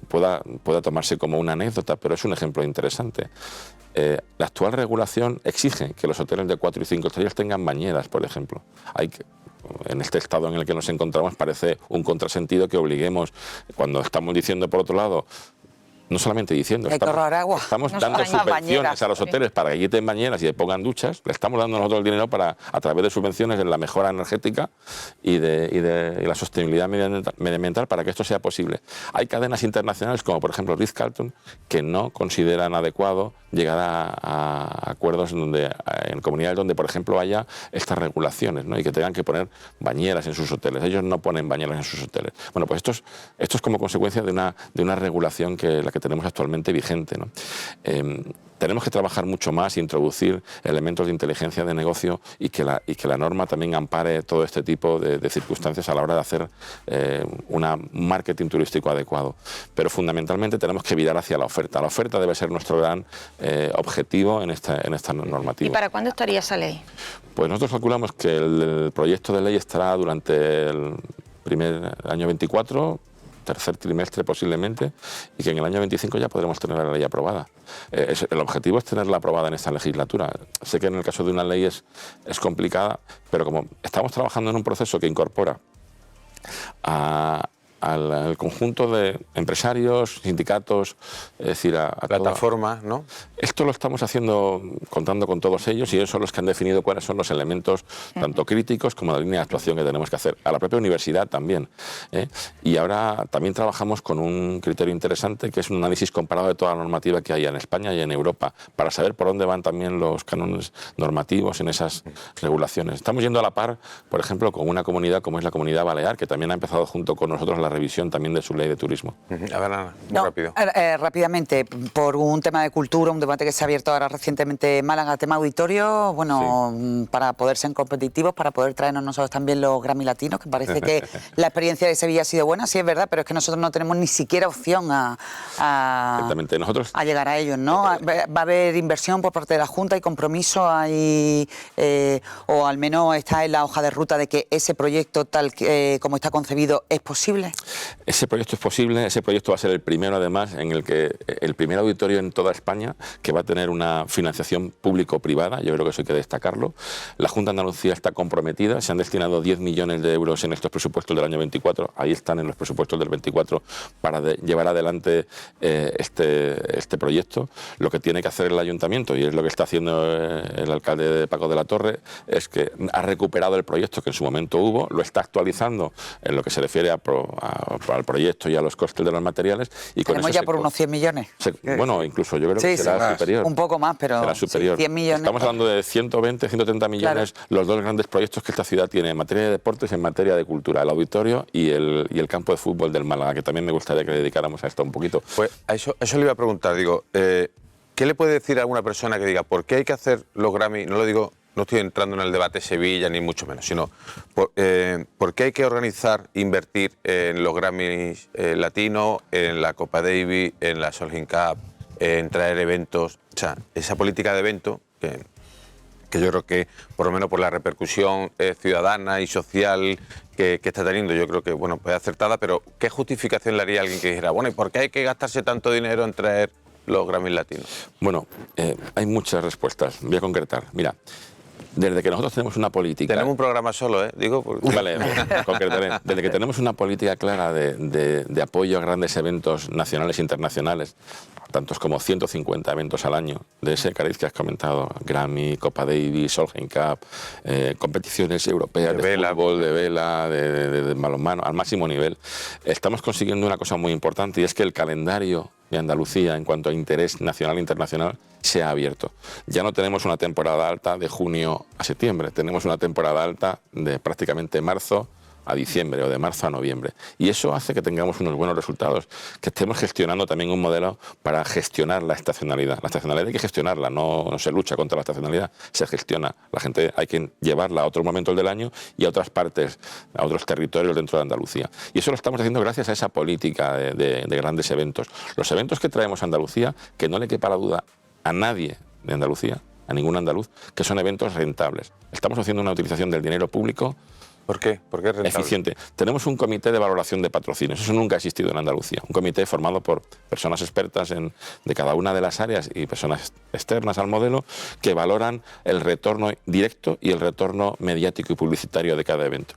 Speaker 2: pueda tomarse como una anécdota, pero es un ejemplo interesante. La actual regulación exige que los hoteles de 4 y 5 estrellas tengan bañeras, por ejemplo. En este estado en el que nos encontramos parece un contrasentido que obliguemos, cuando estamos diciendo por otro lado, no solamente diciendo, estamos dando subvenciones a los hoteles para que quiten bañeras y le pongan duchas, le estamos dando nosotros el dinero para, a través de subvenciones en la mejora energética y la sostenibilidad medioambiental para que esto sea posible. Hay cadenas internacionales como por ejemplo Ritz-Carlton que no consideran adecuado llegar a acuerdos en comunidades donde por ejemplo haya estas regulaciones, ¿no? Y que tengan que poner bañeras en sus hoteles. Ellos no ponen bañeras en sus hoteles. Bueno, pues esto es como consecuencia de una regulación la que tenemos actualmente vigente, ¿no? Tenemos que trabajar mucho más e introducir elementos de inteligencia de negocio y que la norma también ampare todo este tipo de circunstancias a la hora de hacer un marketing turístico adecuado. Pero fundamentalmente tenemos que virar hacia la oferta. La oferta debe ser nuestro gran objetivo en esta normativa.
Speaker 4: ¿Y para cuándo estaría esa ley?
Speaker 2: Pues nosotros calculamos que el proyecto de ley estará durante el primer año 24, tercer trimestre posiblemente, y que en el año 25 ya podremos tener la ley aprobada. El objetivo es tenerla aprobada en esta legislatura. Sé que en el caso de una ley es complicada, pero como estamos trabajando en un proceso que incorpora al conjunto de empresarios, sindicatos, es decir, a
Speaker 1: plataformas, ¿no?
Speaker 2: Esto lo estamos haciendo contando con todos ellos y ellos son los que han definido cuáles son los elementos tanto críticos como la línea de actuación que tenemos que hacer. A la propia universidad también. Y ahora también trabajamos con un criterio interesante que es un análisis comparado de toda la normativa que hay en España y en Europa para saber por dónde van también los cánones normativos en esas regulaciones. Estamos yendo a la par, por ejemplo, con una comunidad como es la Comunidad Balear, que también ha empezado junto con nosotros la revisión también de su ley de turismo.
Speaker 1: A ver, Ana, muy rápido.
Speaker 5: Rápidamente, por un tema de cultura, un debate que se ha abierto ahora recientemente en Málaga, tema auditorio, bueno, sí, para poder ser competitivos, para poder traernos nosotros también los Grammy Latinos, que parece que la experiencia de Sevilla ha sido buena, sí es verdad, pero es que nosotros no tenemos ni siquiera opción a llegar a ellos, ¿no? ¿Va a haber inversión por parte de la Junta y compromiso ahí, o al menos está en la hoja de ruta de que ese proyecto tal como está concebido es posible?
Speaker 2: Ese proyecto es posible, ese proyecto va a ser el primero además en el que el primer auditorio en toda España que va a tener una financiación público-privada, yo creo que eso hay que destacarlo. La Junta de Andalucía está comprometida, se han destinado 10 millones de euros en estos presupuestos del año 24, ahí están en los presupuestos del 24 para llevar adelante este proyecto. Lo que tiene que hacer el ayuntamiento, y es lo que está haciendo el alcalde de Paco de la Torre, es que ha recuperado el proyecto que en su momento hubo, lo está actualizando en lo que se refiere al proyecto y a los costes de los materiales. Y con
Speaker 5: ¿Tenemos
Speaker 2: eso
Speaker 5: ya por unos 100 millones?
Speaker 2: Bueno, incluso yo creo que será superior.
Speaker 5: Un poco más, pero
Speaker 2: será superior.
Speaker 5: 100 millones.
Speaker 2: Estamos hablando de 120, 130 millones, claro, los dos grandes proyectos que esta ciudad tiene en materia de deportes y en materia de cultura, el auditorio y el campo de fútbol del Málaga, que también me gustaría que le dedicáramos a esto un poquito.
Speaker 1: Pues a eso le iba a preguntar, digo, ¿qué le puede decir a alguna persona que diga, ¿por qué hay que hacer los Grammy? No lo digo, no estoy entrando en el debate Sevilla ni mucho menos, sino ¿por qué hay que organizar, invertir en los Grammys latinos, en la Copa Davis, en la Solheim Cup, en traer eventos? O sea, esa política de eventos que yo creo que, por lo menos por la repercusión ciudadana y social que está teniendo, yo creo que, bueno, pues acertada, pero ¿qué justificación le haría a alguien que dijera, bueno, ¿y por qué hay que gastarse tanto dinero en traer los Grammys latinos?
Speaker 2: Bueno, hay muchas respuestas, voy a concretar. Mira, desde que nosotros tenemos una política...
Speaker 1: Tenemos un programa solo, digo... Porque...
Speaker 2: Vale, concretaré. Desde que tenemos una política clara de apoyo a grandes eventos nacionales e internacionales, tantos como 150 eventos al año, de ese cariz que has comentado, Grammy, Copa Davis, Solheim Cup, competiciones europeas de fútbol, de vela, de balonmano, al máximo nivel, estamos consiguiendo una cosa muy importante, y es que el calendario de Andalucía en cuanto a interés nacional e internacional se ha abierto. Ya no tenemos una temporada alta de junio a septiembre, tenemos una temporada alta de prácticamente marzo a diciembre o de marzo a noviembre. Y eso hace que tengamos unos buenos resultados, que estemos gestionando también un modelo para gestionar la estacionalidad. La estacionalidad hay que gestionarla, no se lucha contra la estacionalidad, se gestiona. La gente hay que llevarla a otros momentos del año y a otras partes, a otros territorios dentro de Andalucía. Y eso lo estamos haciendo gracias a esa política de grandes eventos. Los eventos que traemos a Andalucía, que no le quepa la duda a nadie de Andalucía, a ningún andaluz, que son eventos rentables. Estamos haciendo una utilización del dinero público.
Speaker 1: ¿Por qué? ¿Por qué es rentable?
Speaker 2: Eficiente. Tenemos un comité de valoración de patrocinios. Eso nunca ha existido en Andalucía. Un comité formado por personas expertas de cada una de las áreas y personas externas al modelo que valoran el retorno directo y el retorno mediático y publicitario de cada evento.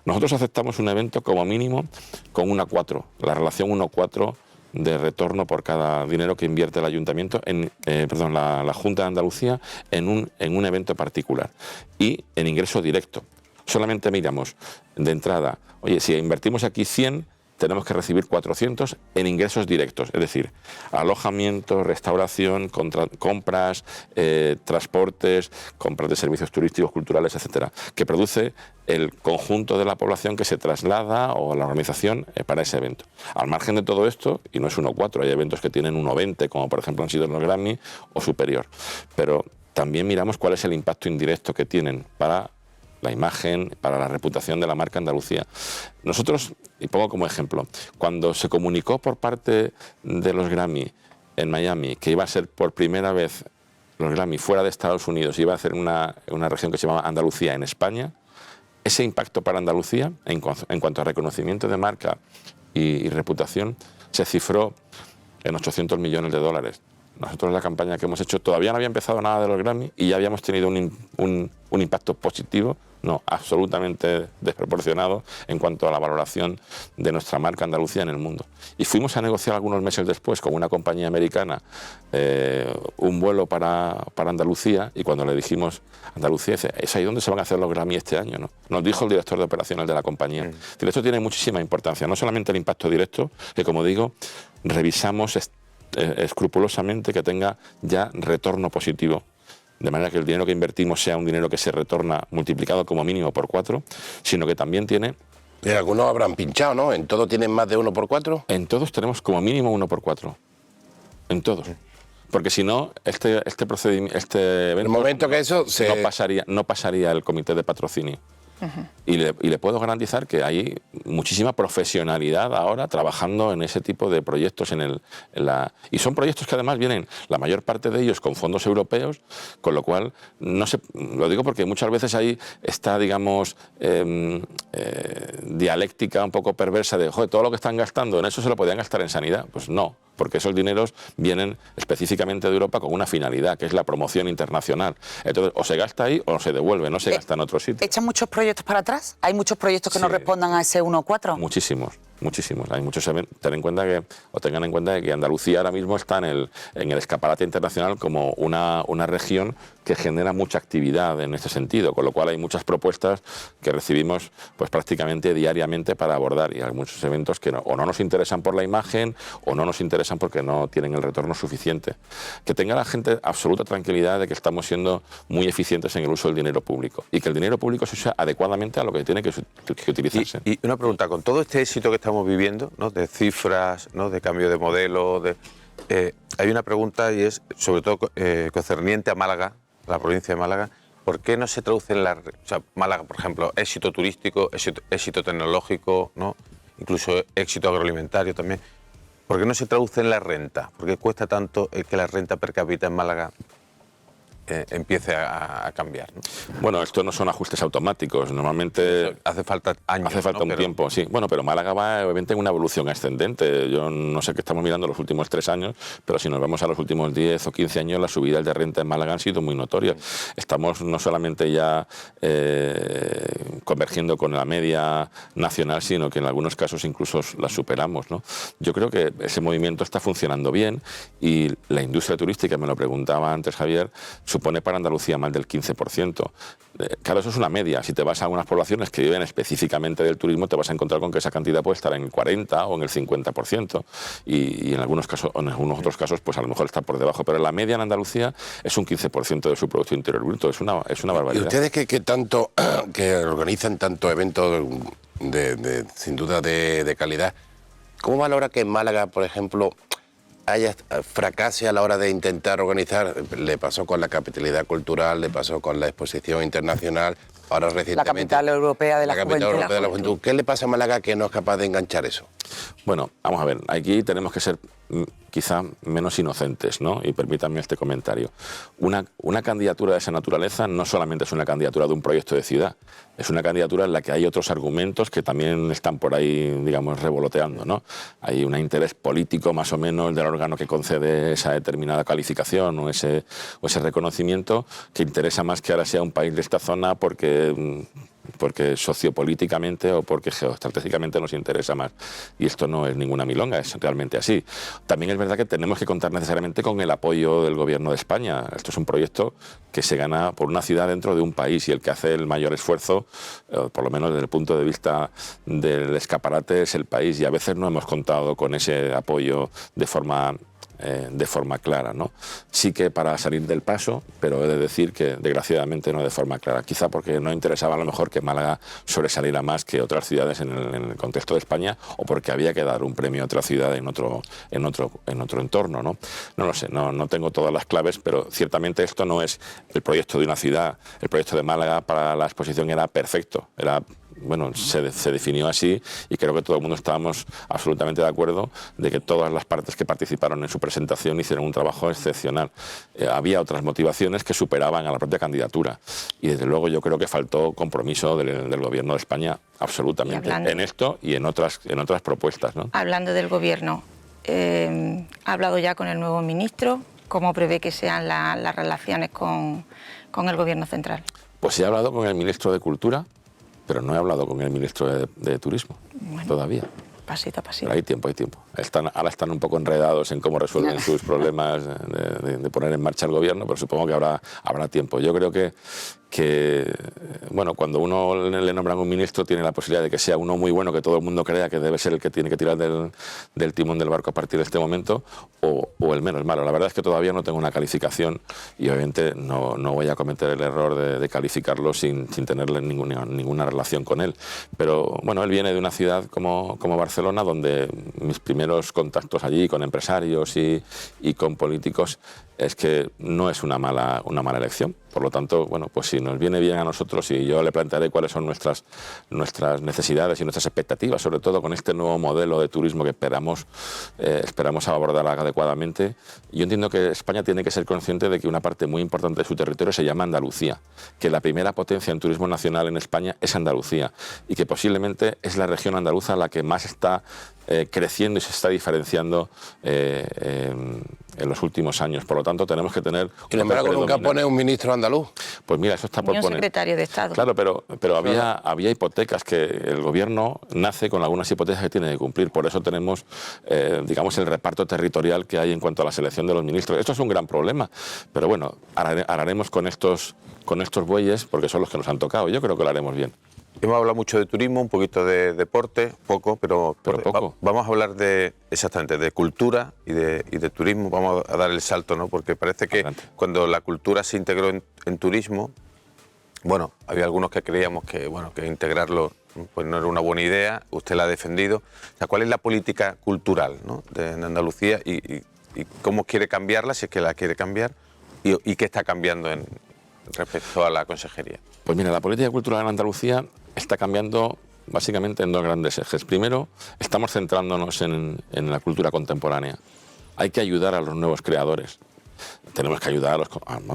Speaker 2: Nosotros aceptamos un evento como mínimo con 1:4, la relación 1:4 de retorno por cada dinero que invierte el ayuntamiento, la Junta de Andalucía en un evento particular, y en ingreso directo. Solamente miramos de entrada, oye, si invertimos aquí 100, tenemos que recibir 400 en ingresos directos, es decir, alojamiento, restauración, compras, transportes, compras de servicios turísticos, culturales, etcétera, que produce el conjunto de la población que se traslada o la organización para ese evento. Al margen de todo esto, y no es 1:4, hay eventos que tienen 1:20, como por ejemplo han sido los Grammy, o superior, pero también miramos cuál es el impacto indirecto que tienen para la imagen, para la reputación de la marca Andalucía. Nosotros, y pongo como ejemplo, cuando se comunicó por parte de los Grammy en Miami que iba a ser por primera vez los Grammy fuera de Estados Unidos, iba a hacer una región que se llamaba Andalucía en España, ese impacto para Andalucía, en cuanto a reconocimiento de marca y reputación, se cifró en 800 millones de dólares. Nosotros la campaña que hemos hecho todavía no había empezado nada de los Grammy y ya habíamos tenido un impacto positivo, no, absolutamente desproporcionado en cuanto a la valoración de nuestra marca Andalucía en el mundo. Y fuimos a negociar algunos meses después con una compañía americana un vuelo para Andalucía, y cuando le dijimos Andalucía, es ahí donde se van a hacer los Grammy este año, ¿no? Nos dijo el director de operaciones de la compañía. Esto tiene muchísima importancia, no solamente el impacto directo, que como digo, revisamos escrupulosamente que tenga ya retorno positivo, de manera que el dinero que invertimos sea un dinero que se retorna multiplicado como mínimo por 4, sino que también tiene...
Speaker 3: Y algunos habrán pinchado, ¿no? ¿En todo tienen más de 1:4?
Speaker 2: En todos tenemos como mínimo 1:4. En todos. Porque si no, este procedimiento, este evento...
Speaker 3: En el momento que eso se...
Speaker 2: no pasaría el comité de patrocinio. Y le puedo garantizar que hay muchísima profesionalidad ahora trabajando en ese tipo de proyectos. Y son proyectos que además vienen, la mayor parte de ellos, con fondos europeos, con lo cual, lo digo porque muchas veces ahí está, digamos, dialéctica un poco perversa de, joder, todo lo que están gastando en eso se lo podían gastar en sanidad. Pues no, porque esos dineros vienen específicamente de Europa con una finalidad, que es la promoción internacional. Entonces, o se gasta ahí o se devuelve, no se gasta en otro sitio.
Speaker 5: ¿Echan muchos proyectos para atrás? ¿Hay muchos proyectos que no respondan a ese 1.4?
Speaker 2: Muchísimos. Hay muchos. Tengan en cuenta que Andalucía ahora mismo está en el escaparate internacional como una región que genera mucha actividad en este sentido, con lo cual hay muchas propuestas que recibimos pues prácticamente diariamente para abordar, y hay muchos eventos que o no nos interesan por la imagen o no nos interesan porque no tienen el retorno suficiente. Que tenga la gente absoluta tranquilidad de que estamos siendo muy eficientes en el uso del dinero público y que el dinero público se usa adecuadamente a lo que tiene que utilizarse.
Speaker 1: Y una pregunta, con todo este éxito que estamos viviendo, ¿no?, de cifras, ¿no?, de cambio de modelo, hay una pregunta, y es sobre todo concerniente a Málaga, la provincia de Málaga. ¿Por qué no se traduce en Málaga, por ejemplo, éxito turístico, éxito tecnológico, ¿no?, incluso éxito agroalimentario también? ¿Por qué no se traduce en la renta? ¿Por qué cuesta tanto que la renta per cápita en Málaga empiece a cambiar, ¿no?
Speaker 2: Bueno, esto no son ajustes automáticos. Normalmente
Speaker 1: hace falta años.
Speaker 2: Hace falta un tiempo, sí. Bueno, pero Málaga va obviamente en una evolución ascendente. Yo no sé qué estamos mirando los últimos 3 años, pero si nos vamos a los últimos 10 o 15 años, las subidas de renta en Málaga han sido muy notorias. Estamos no solamente ya convergiendo con la media nacional, sino que en algunos casos incluso la superamos, ¿no? Yo creo que ese movimiento está funcionando bien, y la industria turística, me lo preguntaba antes Javier, supone para Andalucía más del 15%. Claro, eso es una media. Si te vas a unas poblaciones que viven específicamente del turismo, te vas a encontrar con que esa cantidad puede estar en el 40 o en el 50%. Y en algunos casos, o en algunos otros casos, pues a lo mejor está por debajo. Pero la media en Andalucía es un 15% de su Producto Interior Bruto. Es una barbaridad.
Speaker 3: ¿Y ustedes que organizan tantos eventos sin duda de calidad, cómo valora que en Málaga, por ejemplo, fracase a la hora de intentar organizar? Le pasó con la capitalidad cultural, le pasó con la exposición internacional, ahora recientemente
Speaker 5: la capital europea de la
Speaker 3: juventud. ¿Qué le pasa a Málaga que no es capaz de enganchar eso?
Speaker 2: Bueno, vamos a ver, aquí tenemos que ser quizá menos inocentes, ¿no? Y permítanme este comentario. Una candidatura de esa naturaleza no solamente es una candidatura de un proyecto de ciudad, es una candidatura en la que hay otros argumentos que también están por ahí, digamos, revoloteando, ¿no? Hay un interés político más o menos del órgano que concede esa determinada calificación o ese reconocimiento, que interesa más que ahora sea un país de esta zona porque sociopolíticamente o porque geoestratégicamente nos interesa más. Y esto no es ninguna milonga, es realmente así. También es verdad que tenemos que contar necesariamente con el apoyo del Gobierno de España. Esto es un proyecto que se gana por una ciudad dentro de un país, y el que hace el mayor esfuerzo, por lo menos desde el punto de vista del escaparate, es el país, y a veces no hemos contado con ese apoyo de forma clara, ¿no? Sí que para salir del paso, pero he de decir que desgraciadamente no de forma clara, quizá porque no interesaba a lo mejor que Málaga sobresaliera más que otras ciudades en el contexto de España, o porque había que dar un premio a otra ciudad en otro entorno, ¿no? No lo sé, no tengo todas las claves, pero ciertamente esto no es el proyecto de una ciudad. El proyecto de Málaga para la exposición era perfecto, se definió así, y creo que todo el mundo estábamos absolutamente de acuerdo de que todas las partes que participaron en su presentación hicieron un trabajo excepcional. Había otras motivaciones que superaban a la propia candidatura, y desde luego yo creo que faltó compromiso del Gobierno de España absolutamente en esto y en otras propuestas, ¿no?
Speaker 4: Hablando del Gobierno, ¿ha hablado ya con el nuevo ministro? ¿Cómo prevé que sean las relaciones con el Gobierno central?
Speaker 2: Pues he hablado con el ministro de Cultura, pero no he hablado con el ministro de Turismo, todavía.
Speaker 4: Pasito a pasito.
Speaker 2: Pero hay tiempo. Ahora están un poco enredados en cómo resuelven sus problemas de poner en marcha el Gobierno, pero supongo que habrá tiempo. Yo creo que cuando uno le nombran un ministro, tiene la posibilidad de que sea uno muy bueno, que todo el mundo crea que debe ser el que tiene que tirar del timón del barco a partir de este momento, o el menos malo. La verdad es que todavía no tengo una calificación, y obviamente no voy a cometer el error de calificarlo sin tenerle ninguna relación con él. Pero bueno, él viene de una ciudad como Barcelona, donde mis primeros contactos allí con empresarios y con políticos es que no es una mala elección. Por lo tanto, bueno, pues si nos viene bien a nosotros, y yo le plantearé cuáles son nuestras necesidades y nuestras expectativas, sobre todo con este nuevo modelo de turismo que esperamos abordar adecuadamente. Yo entiendo que España tiene que ser consciente de que una parte muy importante de su territorio se llama Andalucía, que la primera potencia en turismo nacional en España es Andalucía y que posiblemente es la región andaluza la que más está creciendo y se está diferenciando en los últimos años. Por lo tanto, tenemos que tener...
Speaker 3: Sin embargo, nunca pone un ministro andaluz.
Speaker 2: Pues mira, eso está por
Speaker 4: Ni un
Speaker 2: poner.
Speaker 4: secretario de Estado.
Speaker 2: Claro, pero había hipotecas que el gobierno nace con algunas hipotecas que tiene que cumplir. Por eso tenemos, digamos, el reparto territorial que hay en cuanto a la selección de los ministros. Esto es un gran problema, pero bueno, haremos con estos bueyes porque son los que nos han tocado. Yo creo que lo haremos bien.
Speaker 1: Hemos hablado mucho de turismo, un poquito de deporte, poco, pero
Speaker 2: poco.
Speaker 1: Vamos a hablar exactamente de cultura y de turismo. Vamos a dar el salto, ¿no? Porque parece que cuando la cultura se integró en turismo, bueno, había algunos que creíamos que integrarlo pues no era una buena idea. Usted la ha defendido. O sea, ¿cuál es la política cultural, ¿no? de Andalucía y cómo quiere cambiarla, si es que la quiere cambiar, y qué está cambiando respecto a la consejería?
Speaker 2: Pues mira, la política cultural en Andalucía está cambiando básicamente en dos grandes ejes. Primero, estamos centrándonos en la cultura contemporánea. Hay que ayudar a los nuevos creadores. Tenemos que ayudar,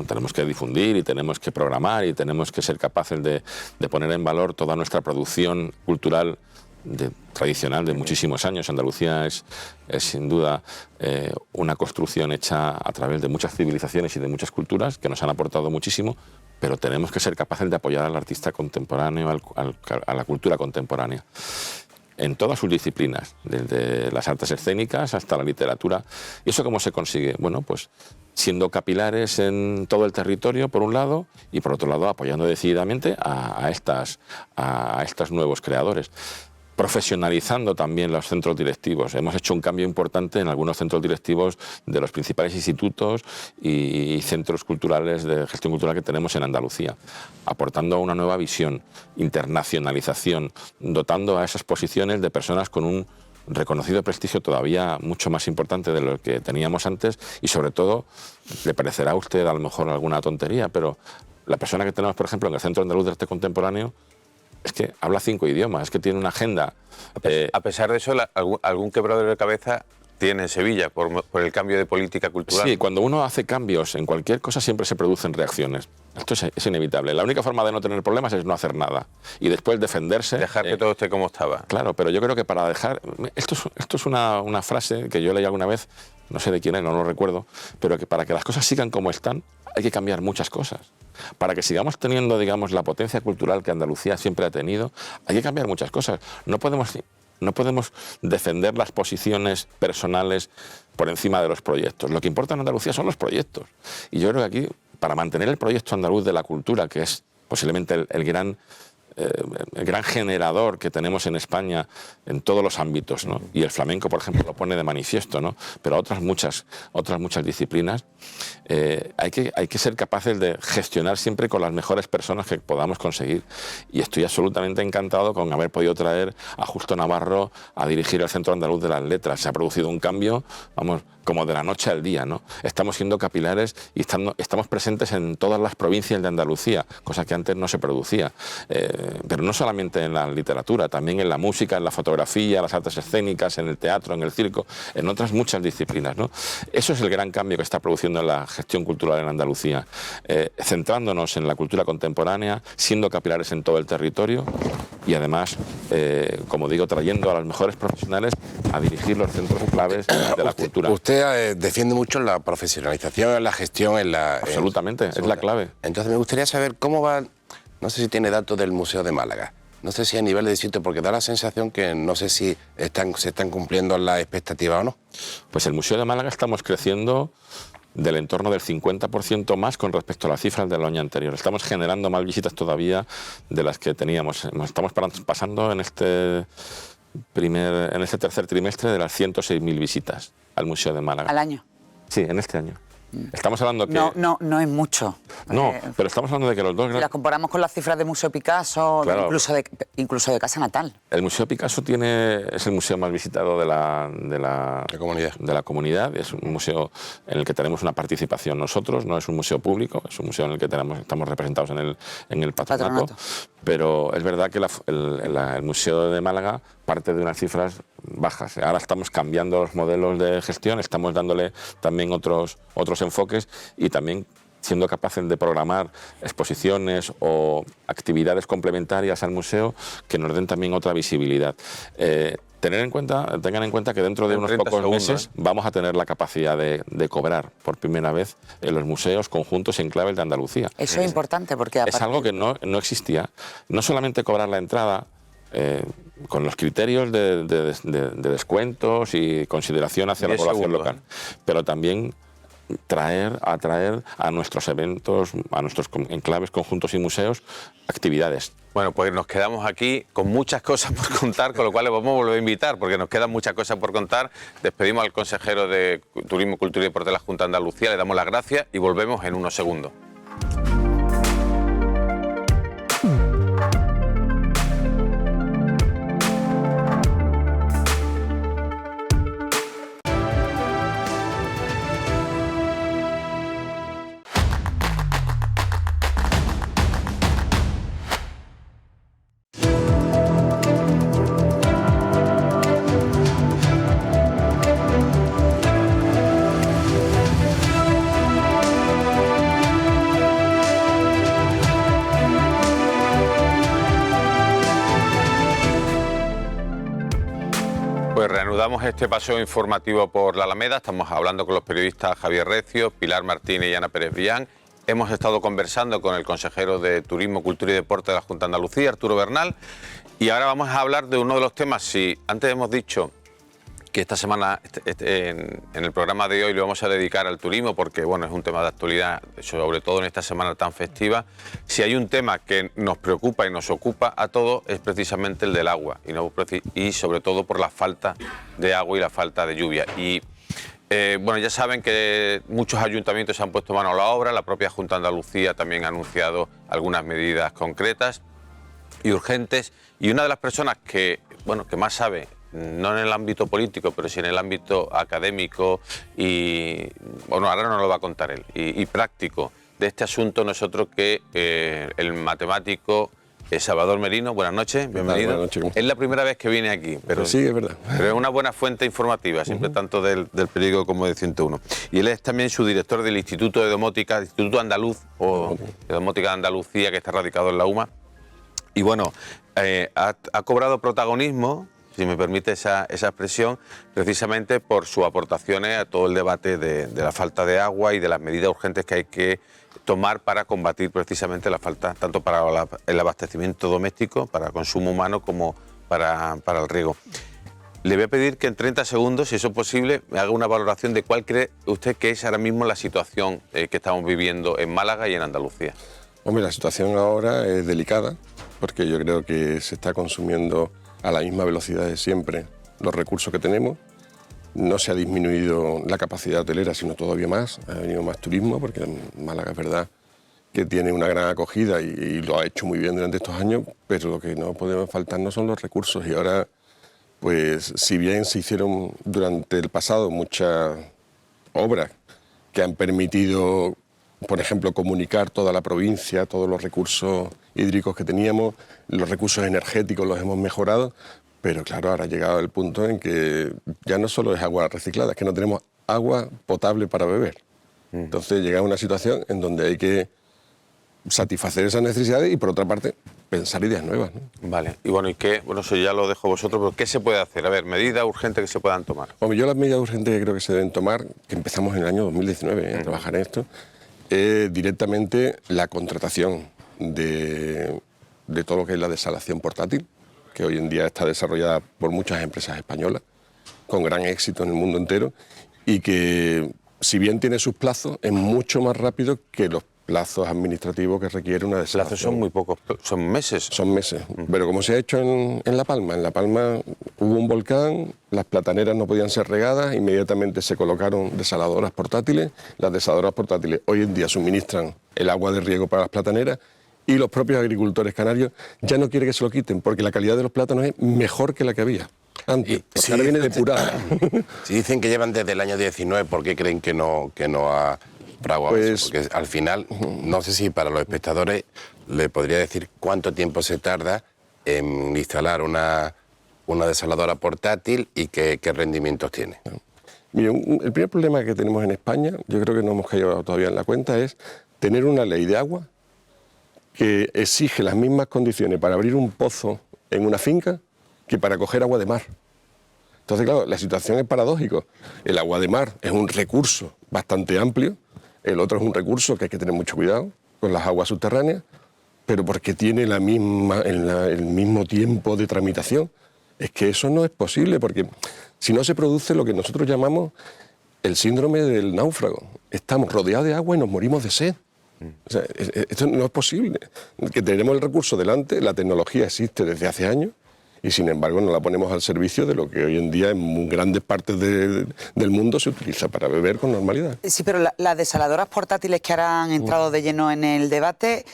Speaker 2: tenemos que difundir y tenemos que programar y tenemos que ser capaces de poner en valor toda nuestra producción cultural tradicional de muchísimos años. Andalucía es sin duda una construcción hecha a través de muchas civilizaciones y de muchas culturas que nos han aportado muchísimo, pero tenemos que ser capaces de apoyar al artista contemporáneo, a la cultura contemporánea, en todas sus disciplinas, desde las artes escénicas hasta la literatura. ¿Y eso cómo se consigue? Bueno, pues siendo capilares en todo el territorio, por un lado, y por otro lado apoyando decididamente a estos nuevos creadores. Profesionalizando también los centros directivos. Hemos hecho un cambio importante en algunos centros directivos de los principales institutos y centros culturales de gestión cultural que tenemos en Andalucía, aportando una nueva visión, internacionalización, dotando a esas posiciones de personas con un reconocido prestigio todavía mucho más importante de lo que teníamos antes y sobre todo, le parecerá a usted a lo mejor alguna tontería, pero la persona que tenemos, por ejemplo, en el Centro Andaluz de Arte Contemporáneo es que habla 5 idiomas, es que tiene una agenda.
Speaker 1: A pesar de eso, algún quebradero de cabeza tiene Sevilla por el cambio de política cultural.
Speaker 2: Sí, cuando uno hace cambios en cualquier cosa siempre se producen reacciones. Esto es inevitable. La única forma de no tener problemas es no hacer nada y después defenderse.
Speaker 1: Dejar que todo esté como estaba.
Speaker 2: Claro, pero yo creo que para dejar... Esto es una frase que yo leí alguna vez, no sé de quién es, no lo recuerdo, pero que para que las cosas sigan como están hay que cambiar muchas cosas. Para que sigamos teniendo, digamos, la potencia cultural que Andalucía siempre ha tenido, hay que cambiar muchas cosas. No podemos defender las posiciones personales por encima de los proyectos. Lo que importa en Andalucía son los proyectos. Y yo creo que aquí, para mantener el proyecto andaluz de la cultura, que es posiblemente el gran generador que tenemos en España en todos los ámbitos, ¿no? Y el flamenco, por ejemplo, lo pone de manifiesto, ¿no? Pero otras muchas disciplinas, hay que ser capaces de gestionar siempre con las mejores personas que podamos conseguir. Y estoy absolutamente encantado con haber podido traer a Justo Navarro a dirigir el Centro Andaluz de las Letras. Se ha producido un cambio, vamos, como de la noche al día, ¿no? Estamos siendo capilares y estamos presentes en todas las provincias de Andalucía, cosa que antes no se producía. Pero no solamente en la literatura, también en la música, en la fotografía, las artes escénicas, en el teatro, en el circo, en otras muchas disciplinas, ¿no? Eso es el gran cambio que está produciendo la gestión cultural en Andalucía, centrándonos en la cultura contemporánea, siendo capilares en todo el territorio y además, como digo, trayendo a los mejores profesionales a dirigir los centros claves de la cultura.
Speaker 3: Usted defiende mucho la profesionalización, la gestión en la...
Speaker 2: Absolutamente, es la clave.
Speaker 3: Entonces me gustaría saber cómo va, no sé si tiene datos del Museo de Málaga, no sé si a nivel de sitio, porque da la sensación que no sé si se están cumpliendo las expectativas o no.
Speaker 2: Pues el Museo de Málaga estamos creciendo del entorno del 50% más con respecto a las cifras del año anterior. Estamos generando más visitas todavía de las que teníamos. Estamos pasando en este tercer trimestre de las 106.000 visitas al Museo de Málaga.
Speaker 5: ¿Al año?
Speaker 2: Sí, en este año. Estamos hablando que...
Speaker 5: No es mucho.
Speaker 2: No, pero estamos hablando de que los dos...
Speaker 5: Si las comparamos con las cifras de Museo Picasso,
Speaker 2: Claro.
Speaker 5: incluso de Casa Natal.
Speaker 2: El Museo Picasso es el museo más visitado de la comunidad. Es un museo en el que tenemos una participación nosotros, no es un museo público, es un museo en el que estamos representados en el patronato. Pero es verdad que el Museo de Málaga parte de unas cifras bajas. Ahora estamos cambiando los modelos de gestión, estamos dándole también otros enfoques y también siendo capaces de programar exposiciones o actividades complementarias al museo que nos den también otra visibilidad. Tengan en cuenta que dentro de unos pocos meses vamos a tener la capacidad de cobrar por primera vez en los museos, conjuntos y enclaves de Andalucía.
Speaker 5: Eso es importante porque...
Speaker 2: Es algo que no existía. No solamente cobrar la entrada, con los criterios de descuentos y consideración hacia la población local, pero también atraer a nuestros eventos, a nuestros enclaves, conjuntos y museos, actividades.
Speaker 1: Bueno, pues nos quedamos aquí con muchas cosas por contar, con lo cual le vamos a volver a invitar, porque nos quedan muchas cosas por contar. Despedimos al consejero de Turismo, Cultura y Deporte de la Junta de Andalucía, le damos las gracias y volvemos en unos segundos. Pues reanudamos este paseo informativo por la Alameda. Estamos hablando con los periodistas Javier Recio, Pilar Martínez y Ana Pérez Brián. Hemos estado conversando con el consejero de Turismo, Cultura y Deporte de la Junta de Andalucía, Arturo Bernal. Y ahora vamos a hablar de uno de los temas. Si antes hemos dicho que esta semana en el programa de hoy lo vamos a dedicar al turismo porque bueno, es un tema de actualidad, sobre todo en esta semana tan festiva. Si hay un tema que nos preocupa y nos ocupa a todos es precisamente el del agua y sobre todo por la falta de agua y la falta de lluvia. Y bueno, ya saben que muchos ayuntamientos se han puesto mano a la obra, la propia Junta de Andalucía también ha anunciado algunas medidas concretas y urgentes, y una de las personas que más sabe, no en el ámbito político, pero sí en el ámbito académico y, bueno, ahora nos lo va a contar él, y práctico de este asunto, no es otro que el matemático Salvador Merino. Buenas noches, bienvenido.
Speaker 6: Buenas noches.
Speaker 1: Es la primera vez que viene aquí, pero
Speaker 6: sí, es verdad.
Speaker 1: Pero es una buena fuente informativa, siempre tanto del periódico como de 101. Y él es también su director del Instituto de Domótica, Instituto Andaluz, o de Domótica de Andalucía, que está radicado en la UMA. Y bueno, ha cobrado protagonismo, si me permite esa expresión, precisamente por sus aportaciones a todo el debate de la falta de agua y de las medidas urgentes que hay que tomar para combatir precisamente la falta, tanto para el abastecimiento doméstico, para consumo humano, como para el riego. Le voy a pedir que en 30 segundos, si eso es posible, me haga una valoración de cuál cree usted que es ahora mismo la situación que estamos viviendo en Málaga y en Andalucía.
Speaker 6: Hombre, la situación ahora es delicada, porque yo creo que se está consumiendo a la misma velocidad de siempre los recursos que tenemos. No se ha disminuido la capacidad hotelera, sino todavía más. Ha venido más turismo, porque Málaga es verdad que tiene una gran acogida y lo ha hecho muy bien durante estos años, pero lo que no podemos faltar no son los recursos. Y ahora, pues, si bien se hicieron durante el pasado muchas obras que han permitido, por ejemplo, comunicar toda la provincia, todos los recursos hídricos que teníamos, los recursos energéticos los hemos mejorado, pero claro, ahora ha llegado el punto en que ya no solo es agua reciclada, es que no tenemos agua potable para beber. Entonces llega una situación en donde hay que satisfacer esas necesidades y, por otra parte, pensar ideas nuevas, ¿no?
Speaker 1: Vale, y bueno, eso ya lo dejo a vosotros, pero ¿qué se puede hacer? A ver, medidas urgentes que se puedan tomar.
Speaker 6: Hombre, yo las medidas urgentes que creo que se deben tomar, que empezamos en el año 2019 a trabajar en esto, es directamente la contratación de todo lo que es la desalación portátil, que hoy en día está desarrollada por muchas empresas españolas, con gran éxito en el mundo entero, y que, si bien tiene sus plazos, es mucho más rápido que los plazos administrativos que requiere una desalación.
Speaker 1: Plazos son muy pocos, son meses.
Speaker 6: Son meses. Pero como se ha hecho en La Palma hubo un volcán, las plataneras no podían ser regadas, inmediatamente se colocaron desaladoras portátiles. Las desaladoras portátiles hoy en día suministran el agua de riego para las plataneras y los propios agricultores canarios ya no quieren que se lo quiten porque la calidad de los plátanos es mejor que la que había antes.
Speaker 3: Sí,
Speaker 6: ahora viene depurada.
Speaker 3: Si dicen que llevan desde el año 19, ¿por qué creen que no ha fraguado
Speaker 6: Pues,
Speaker 3: eso? Porque al final, no sé si para los espectadores le podría decir cuánto tiempo se tarda en instalar una desaladora portátil y qué rendimientos tiene.
Speaker 6: Mire, el primer problema que tenemos en España, yo creo que no hemos caído todavía en la cuenta, es tener una ley de agua que exige las mismas condiciones para abrir un pozo en una finca que para coger agua de mar. Entonces, claro, la situación es paradójica. El agua de mar es un recurso bastante amplio, el otro es un recurso que hay que tener mucho cuidado con las aguas subterráneas, pero porque tiene el mismo tiempo de tramitación. Es que eso no es posible, porque si no se produce lo que nosotros llamamos el síndrome del náufrago. Estamos rodeados de agua y nos morimos de sed. O sea, esto no es posible. Que tenemos el recurso delante, la tecnología existe desde hace años y sin embargo no la ponemos al servicio de lo que hoy en día en grandes partes del mundo se utiliza para beber con normalidad.
Speaker 5: Sí, pero las desaladoras portátiles que ahora han entrado de lleno en el debate,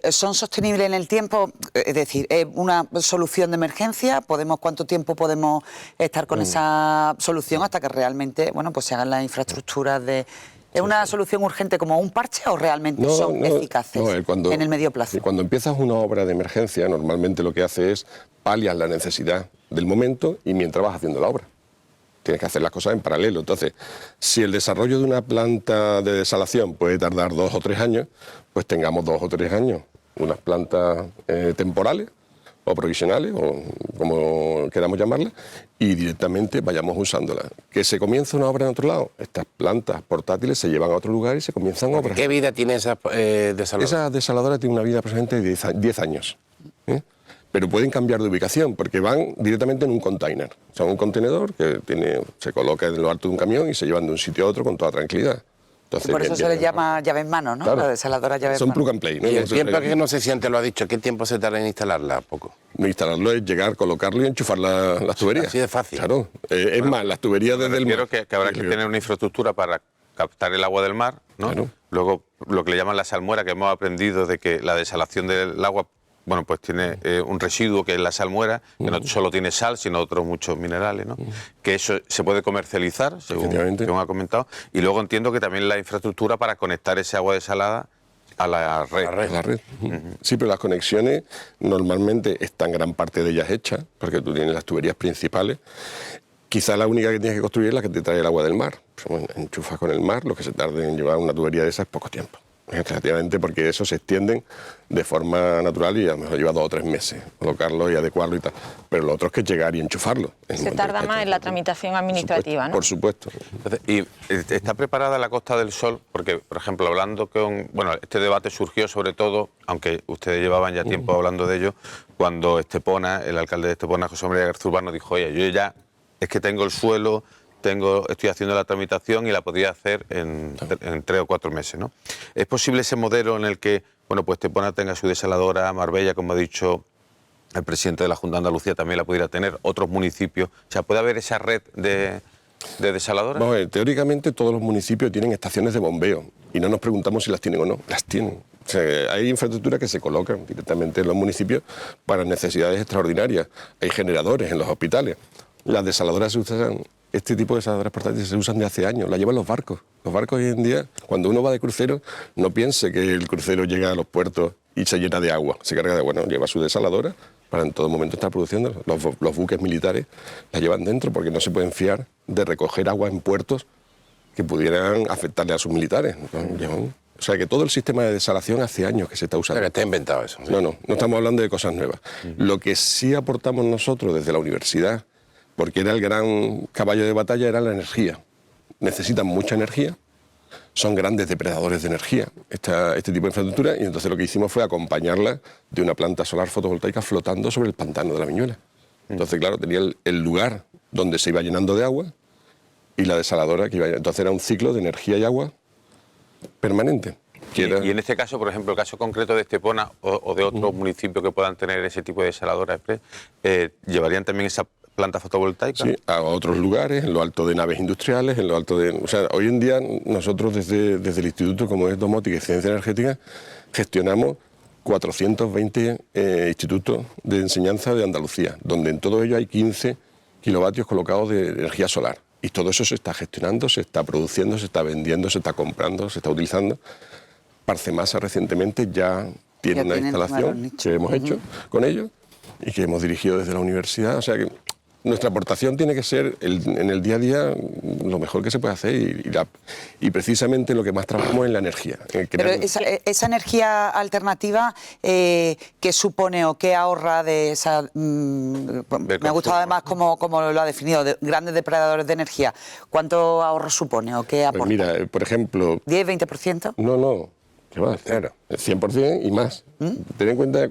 Speaker 5: ¿son sostenibles en el tiempo? Es decir, ¿es una solución de emergencia? ¿Cuánto tiempo podemos estar con esa solución hasta que realmente, bueno, pues se hagan las infraestructuras de... ¿Es una solución urgente como un parche o realmente son eficaces en el medio plazo?
Speaker 6: Cuando empiezas una obra de emergencia, normalmente lo que hace es paliar la necesidad del momento y mientras vas haciendo la obra. Tienes que hacer las cosas en paralelo. Entonces, si el desarrollo de una planta de desalación puede tardar 2 o 3 años, pues tengamos 2 o 3 años unas plantas temporales o provisionales, o como queramos llamarlas, y directamente vayamos usándolas. Que se comience una obra en otro lado, estas plantas portátiles se llevan a otro lugar y se comienzan obras.
Speaker 3: ¿Qué vida tiene esa desaladora?
Speaker 6: Esa desaladora tiene una vida aproximadamente de 10 años. Pero pueden cambiar de ubicación porque van directamente en un container. O sea, un contenedor que se coloca en lo alto de un camión y se llevan de un sitio a otro con toda tranquilidad. Entonces,
Speaker 5: por eso se les llama llave en mano, ¿no?
Speaker 6: Claro.
Speaker 5: La desaladora llave en
Speaker 6: Son
Speaker 5: mano.
Speaker 6: plug and play, ¿no?
Speaker 3: Y el tiempo que no sé si antes lo ha dicho, ¿qué tiempo se tarda en instalarla? Poco.
Speaker 6: No, instalarlo es llegar, colocarlo y enchufar las tuberías.
Speaker 3: Así de fácil.
Speaker 6: Claro. Es más, las tuberías desde el mar.
Speaker 1: Creo que habrá que tener una infraestructura para captar el agua del mar, ¿no?
Speaker 6: Claro.
Speaker 1: Luego, lo que le llaman la salmuera, que hemos aprendido de que la desalación del agua, bueno, pues tiene un residuo que es la salmuera, que no solo tiene sal, sino otros muchos minerales, ¿no? Que eso se puede comercializar, según ha comentado. Y luego entiendo que también la infraestructura para conectar ese agua desalada a la red.
Speaker 6: A la red. Sí, pero las conexiones normalmente están gran parte de ellas hechas, porque tú tienes las tuberías principales. Quizá la única que tienes que construir es la que te trae el agua del mar. Pues, enchufas con el mar, lo que se tarde en llevar una tubería de esas es poco tiempo. Relativamente, porque eso se extienden de forma natural y a lo mejor lleva 2 o 3 meses colocarlo y adecuarlo y tal. Pero lo otro es que llegar y enchufarlo.
Speaker 4: Se tarda más en la tramitación administrativa, ¿no?
Speaker 6: Por supuesto.
Speaker 1: Entonces, ¿y está preparada la Costa del Sol? Porque, por ejemplo, hablando con... Bueno, este debate surgió sobre todo, aunque ustedes llevaban ya tiempo hablando de ello, cuando Estepona, el alcalde de Estepona, José María Garzúrbano, dijo, oye, yo ya es que tengo el suelo... estoy haciendo la tramitación y la podría hacer en 3 o 4 meses, ¿no? ¿Es posible ese modelo en el que, bueno, pues Estepona tenga su desaladora, Marbella, como ha dicho el presidente de la Junta de Andalucía, también la pudiera tener, otros municipios? O sea, ¿puede haber esa red de desaladoras?
Speaker 6: Vamos a ver, teóricamente todos los municipios tienen estaciones de bombeo y no nos preguntamos si las tienen o no, las tienen. O sea, hay infraestructura que se colocan directamente en los municipios para necesidades extraordinarias. Hay generadores en los hospitales. Las desaladoras se usan... Este tipo de desaladoras portátiles se usan de hace años, la llevan los barcos. Los barcos hoy en día, cuando uno va de crucero, no piense que el crucero llega a los puertos y se llena de agua, se carga de agua, no, lleva su desaladora para en todo momento estar produciendo. Los buques militares la llevan dentro porque no se pueden fiar de recoger agua en puertos que pudieran afectarle a sus militares. O sea que todo el sistema de desalación hace años que se está usando.
Speaker 3: Pero está inventado eso. ¿Sí?
Speaker 6: No estamos hablando de cosas nuevas. Lo que sí aportamos nosotros desde la universidad, porque era el gran caballo de batalla, era la energía. Necesitan mucha energía, son grandes depredadores de energía, este tipo de infraestructura, y entonces lo que hicimos fue acompañarla de una planta solar fotovoltaica flotando sobre el pantano de la Miñuela. Entonces, claro, tenía el lugar donde se iba llenando de agua y la desaladora que iba... Entonces era un ciclo de energía y agua permanente. quiera.
Speaker 1: Y en este caso, por ejemplo, el caso concreto de Estepona o de otros municipios que puedan tener ese tipo de desaladora express, ¿llevarían también esa planta fotovoltaica?
Speaker 6: Sí, a otros lugares, en lo alto de naves industriales, en lo alto de... O sea, hoy en día nosotros desde el Instituto, como es Domótica y Ciencia Energética, gestionamos 420 institutos de enseñanza de Andalucía, donde en todo ello hay 15 kilovatios colocados de energía solar. Y todo eso se está gestionando, se está produciendo, se está vendiendo, se está comprando, se está utilizando. Parcemasa recientemente ya tiene una instalación que hemos hecho con ellos y que hemos dirigido desde la universidad. O sea que nuestra aportación tiene que ser en el día a día lo mejor que se puede hacer y precisamente lo que más trabajamos es la energía.
Speaker 5: Pero esa energía alternativa, ¿qué supone o qué ahorra de esa...? Me ha gustado además cómo lo ha definido, de grandes depredadores de energía. ¿Cuánto ahorro supone o qué aporta?
Speaker 6: Pues mira, por ejemplo...
Speaker 5: ¿10, 20%?
Speaker 6: No. ¿Qué va? Claro, 100% y más. Ten en cuenta,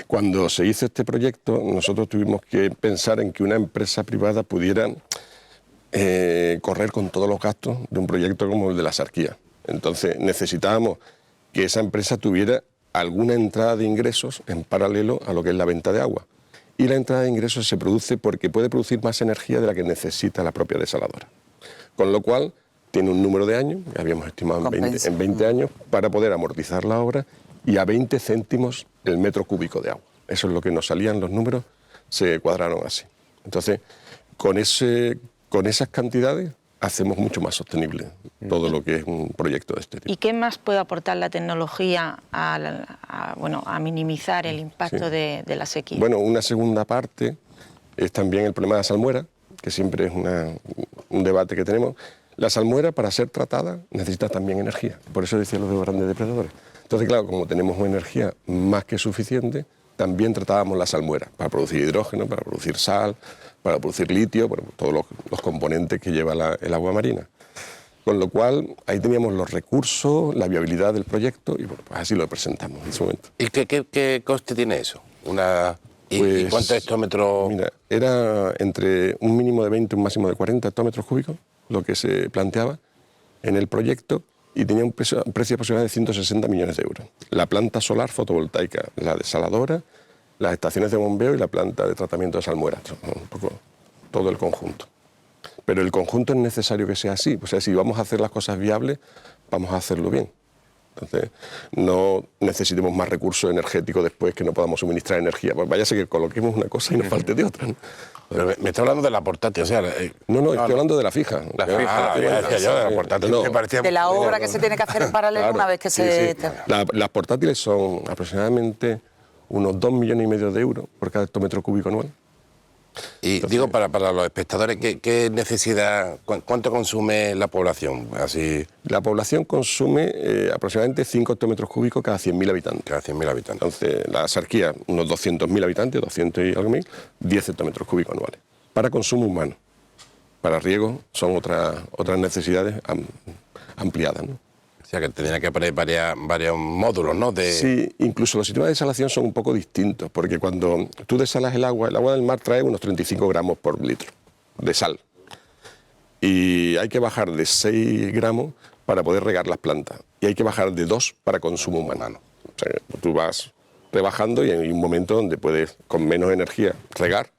Speaker 6: cuando se hizo este proyecto, nosotros tuvimos que pensar en que una empresa privada pudiera correr con todos los gastos de un proyecto como el de la Sarquía. Entonces necesitábamos que esa empresa tuviera alguna entrada de ingresos en paralelo a lo que es la venta de agua. Y la entrada de ingresos se produce porque puede producir más energía de la que necesita la propia desaladora. Con lo cual tiene un número de años, que habíamos estimado en 20 años, para poder amortizar la obra y a 20 céntimos el metro cúbico de agua. Eso es lo que nos salían los números, se cuadraron así. Entonces, con esas cantidades hacemos mucho más sostenible todo lo que es un proyecto de este tipo.
Speaker 4: ¿Y qué más puede aportar la tecnología a minimizar el impacto de la sequía?
Speaker 6: Bueno, una segunda parte es también el problema de la salmuera, que siempre es un debate que tenemos. La salmuera, para ser tratada, necesita también energía. Por eso decía lo de los grandes depredadores. Entonces, claro, como tenemos una energía más que suficiente, también tratábamos la salmuera para producir hidrógeno, para producir sal, para producir litio, bueno, todos los componentes que lleva el agua marina. Con lo cual, ahí teníamos los recursos, la viabilidad del proyecto y bueno, pues así lo presentamos en ese momento.
Speaker 3: ¿Y qué coste tiene eso? ¿Y cuántos hectómetros?
Speaker 6: Mira, era entre un mínimo de 20 y un máximo de 40 hectómetros cúbicos, lo que se planteaba en el proyecto, y tenía un precio aproximado de 160 millones de euros. La planta solar fotovoltaica, la desaladora, las estaciones de bombeo y la planta de tratamiento de salmuera, un poco todo el conjunto. Pero el conjunto es necesario que sea así, o sea, si vamos a hacer las cosas viables, vamos a hacerlo bien. Entonces, no necesitemos más recursos energéticos después que no podamos suministrar energía. Pues váyase que coloquemos una cosa y nos falte de otra, ¿no?
Speaker 3: Pero me está hablando de la portátil, o sea...
Speaker 6: No, estoy hablando de la fija.
Speaker 1: La fija,
Speaker 3: decía yo, de la portátil.
Speaker 6: No.
Speaker 5: De la obra que se tiene que hacer en paralelo
Speaker 6: Claro,
Speaker 5: una vez que
Speaker 6: sí. Las portátiles son aproximadamente unos 2,5 millones de euros por cada hectómetro cúbico anual.
Speaker 3: Y entonces, digo, para los espectadores, ¿qué necesidad, cuánto consume la población? Así,
Speaker 6: la población consume aproximadamente 5 hectómetros cúbicos cada 100.000 habitantes.
Speaker 3: cada 100.000 habitantes.
Speaker 6: Entonces, la Sarquía, unos 200.000 habitantes, 200 y algo mil, 10 hectómetros cúbicos anuales. Para consumo humano. Para riego son otras necesidades ampliadas, ¿no?
Speaker 3: O sea, que tendrían que poner varios módulos, ¿no?
Speaker 6: Sí, incluso los sistemas de desalación son un poco distintos, porque cuando tú desalas el agua del mar trae unos 35 gramos por litro de sal. Y hay que bajar de 6 gramos para poder regar las plantas. Y hay que bajar de 2 para consumo humano. O sea, tú vas rebajando y hay un momento donde puedes, con menos energía, regar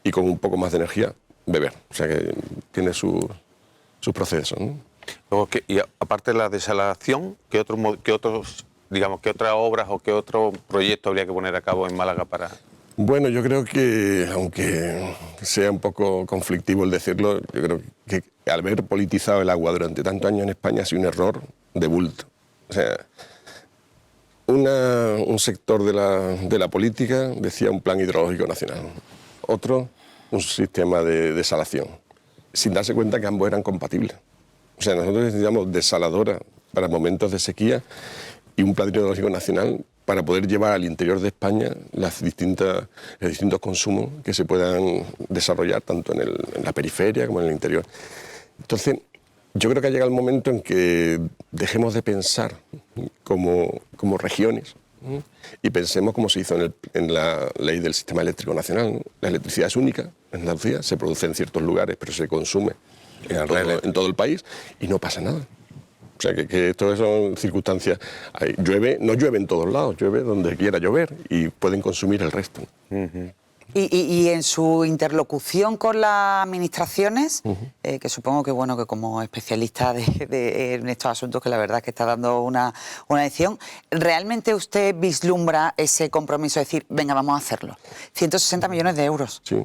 Speaker 6: y con un poco más de energía, beber. O sea que tiene sus procesos, ¿no?
Speaker 1: Luego, y aparte de la desalación, ¿qué otras obras o qué otro proyecto habría que poner a cabo en Málaga para...?
Speaker 6: Bueno, yo creo que, aunque sea un poco conflictivo el decirlo, yo creo que al haber politizado el agua durante tantos años en España ha sido un error de bulto. O sea, un sector de la política decía un plan hidrológico nacional, otro un sistema de desalación, sin darse cuenta que ambos eran compatibles. O sea, nosotros necesitamos desaladora para momentos de sequía y un plan hidrológico nacional para poder llevar al interior de España los distintos consumos que se puedan desarrollar tanto en la periferia como en el interior. Entonces, yo creo que ha llegado el momento en que dejemos de pensar como regiones, ¿no? Y pensemos como se hizo en la ley del sistema eléctrico nacional, ¿no? La electricidad es única en Andalucía, se produce en ciertos lugares, pero se consume en todo el país y no pasa nada. O sea, que esto son circunstancias. Llueve, no llueve en todos lados, llueve donde quiera llover y pueden consumir el resto.
Speaker 5: Y en su interlocución con las administraciones, que supongo que bueno que como especialista en estos asuntos, que la verdad es que está dando una lección, ¿realmente usted vislumbra ese compromiso de decir, venga, vamos a hacerlo? 160 millones de euros.
Speaker 6: Sí.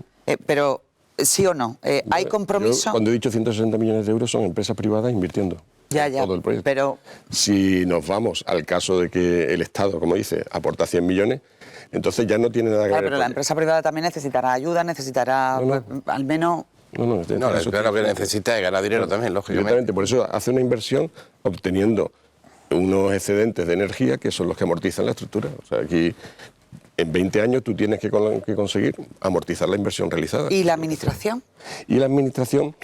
Speaker 5: Pero, ¿sí o no? ¿Hay compromiso?
Speaker 6: Yo, cuando he dicho 160 millones de euros, son empresas privadas invirtiendo.
Speaker 5: Ya,
Speaker 6: Todo el proyecto.
Speaker 5: pero...
Speaker 6: Si nos vamos al caso de que el Estado, como dice, aporta 100 millones, entonces ya no tiene nada que ver.
Speaker 5: Pero la empresa privada también necesitará ayuda, necesitará al menos...
Speaker 3: No, lo que necesita es ganar dinero también, lógicamente.
Speaker 6: Exactamente, por eso hace una inversión obteniendo unos excedentes de energía que son los que amortizan la estructura. O sea, aquí en 20 años tú tienes que conseguir amortizar la inversión realizada.
Speaker 5: ¿Y la administración?
Speaker 6: Y la administración,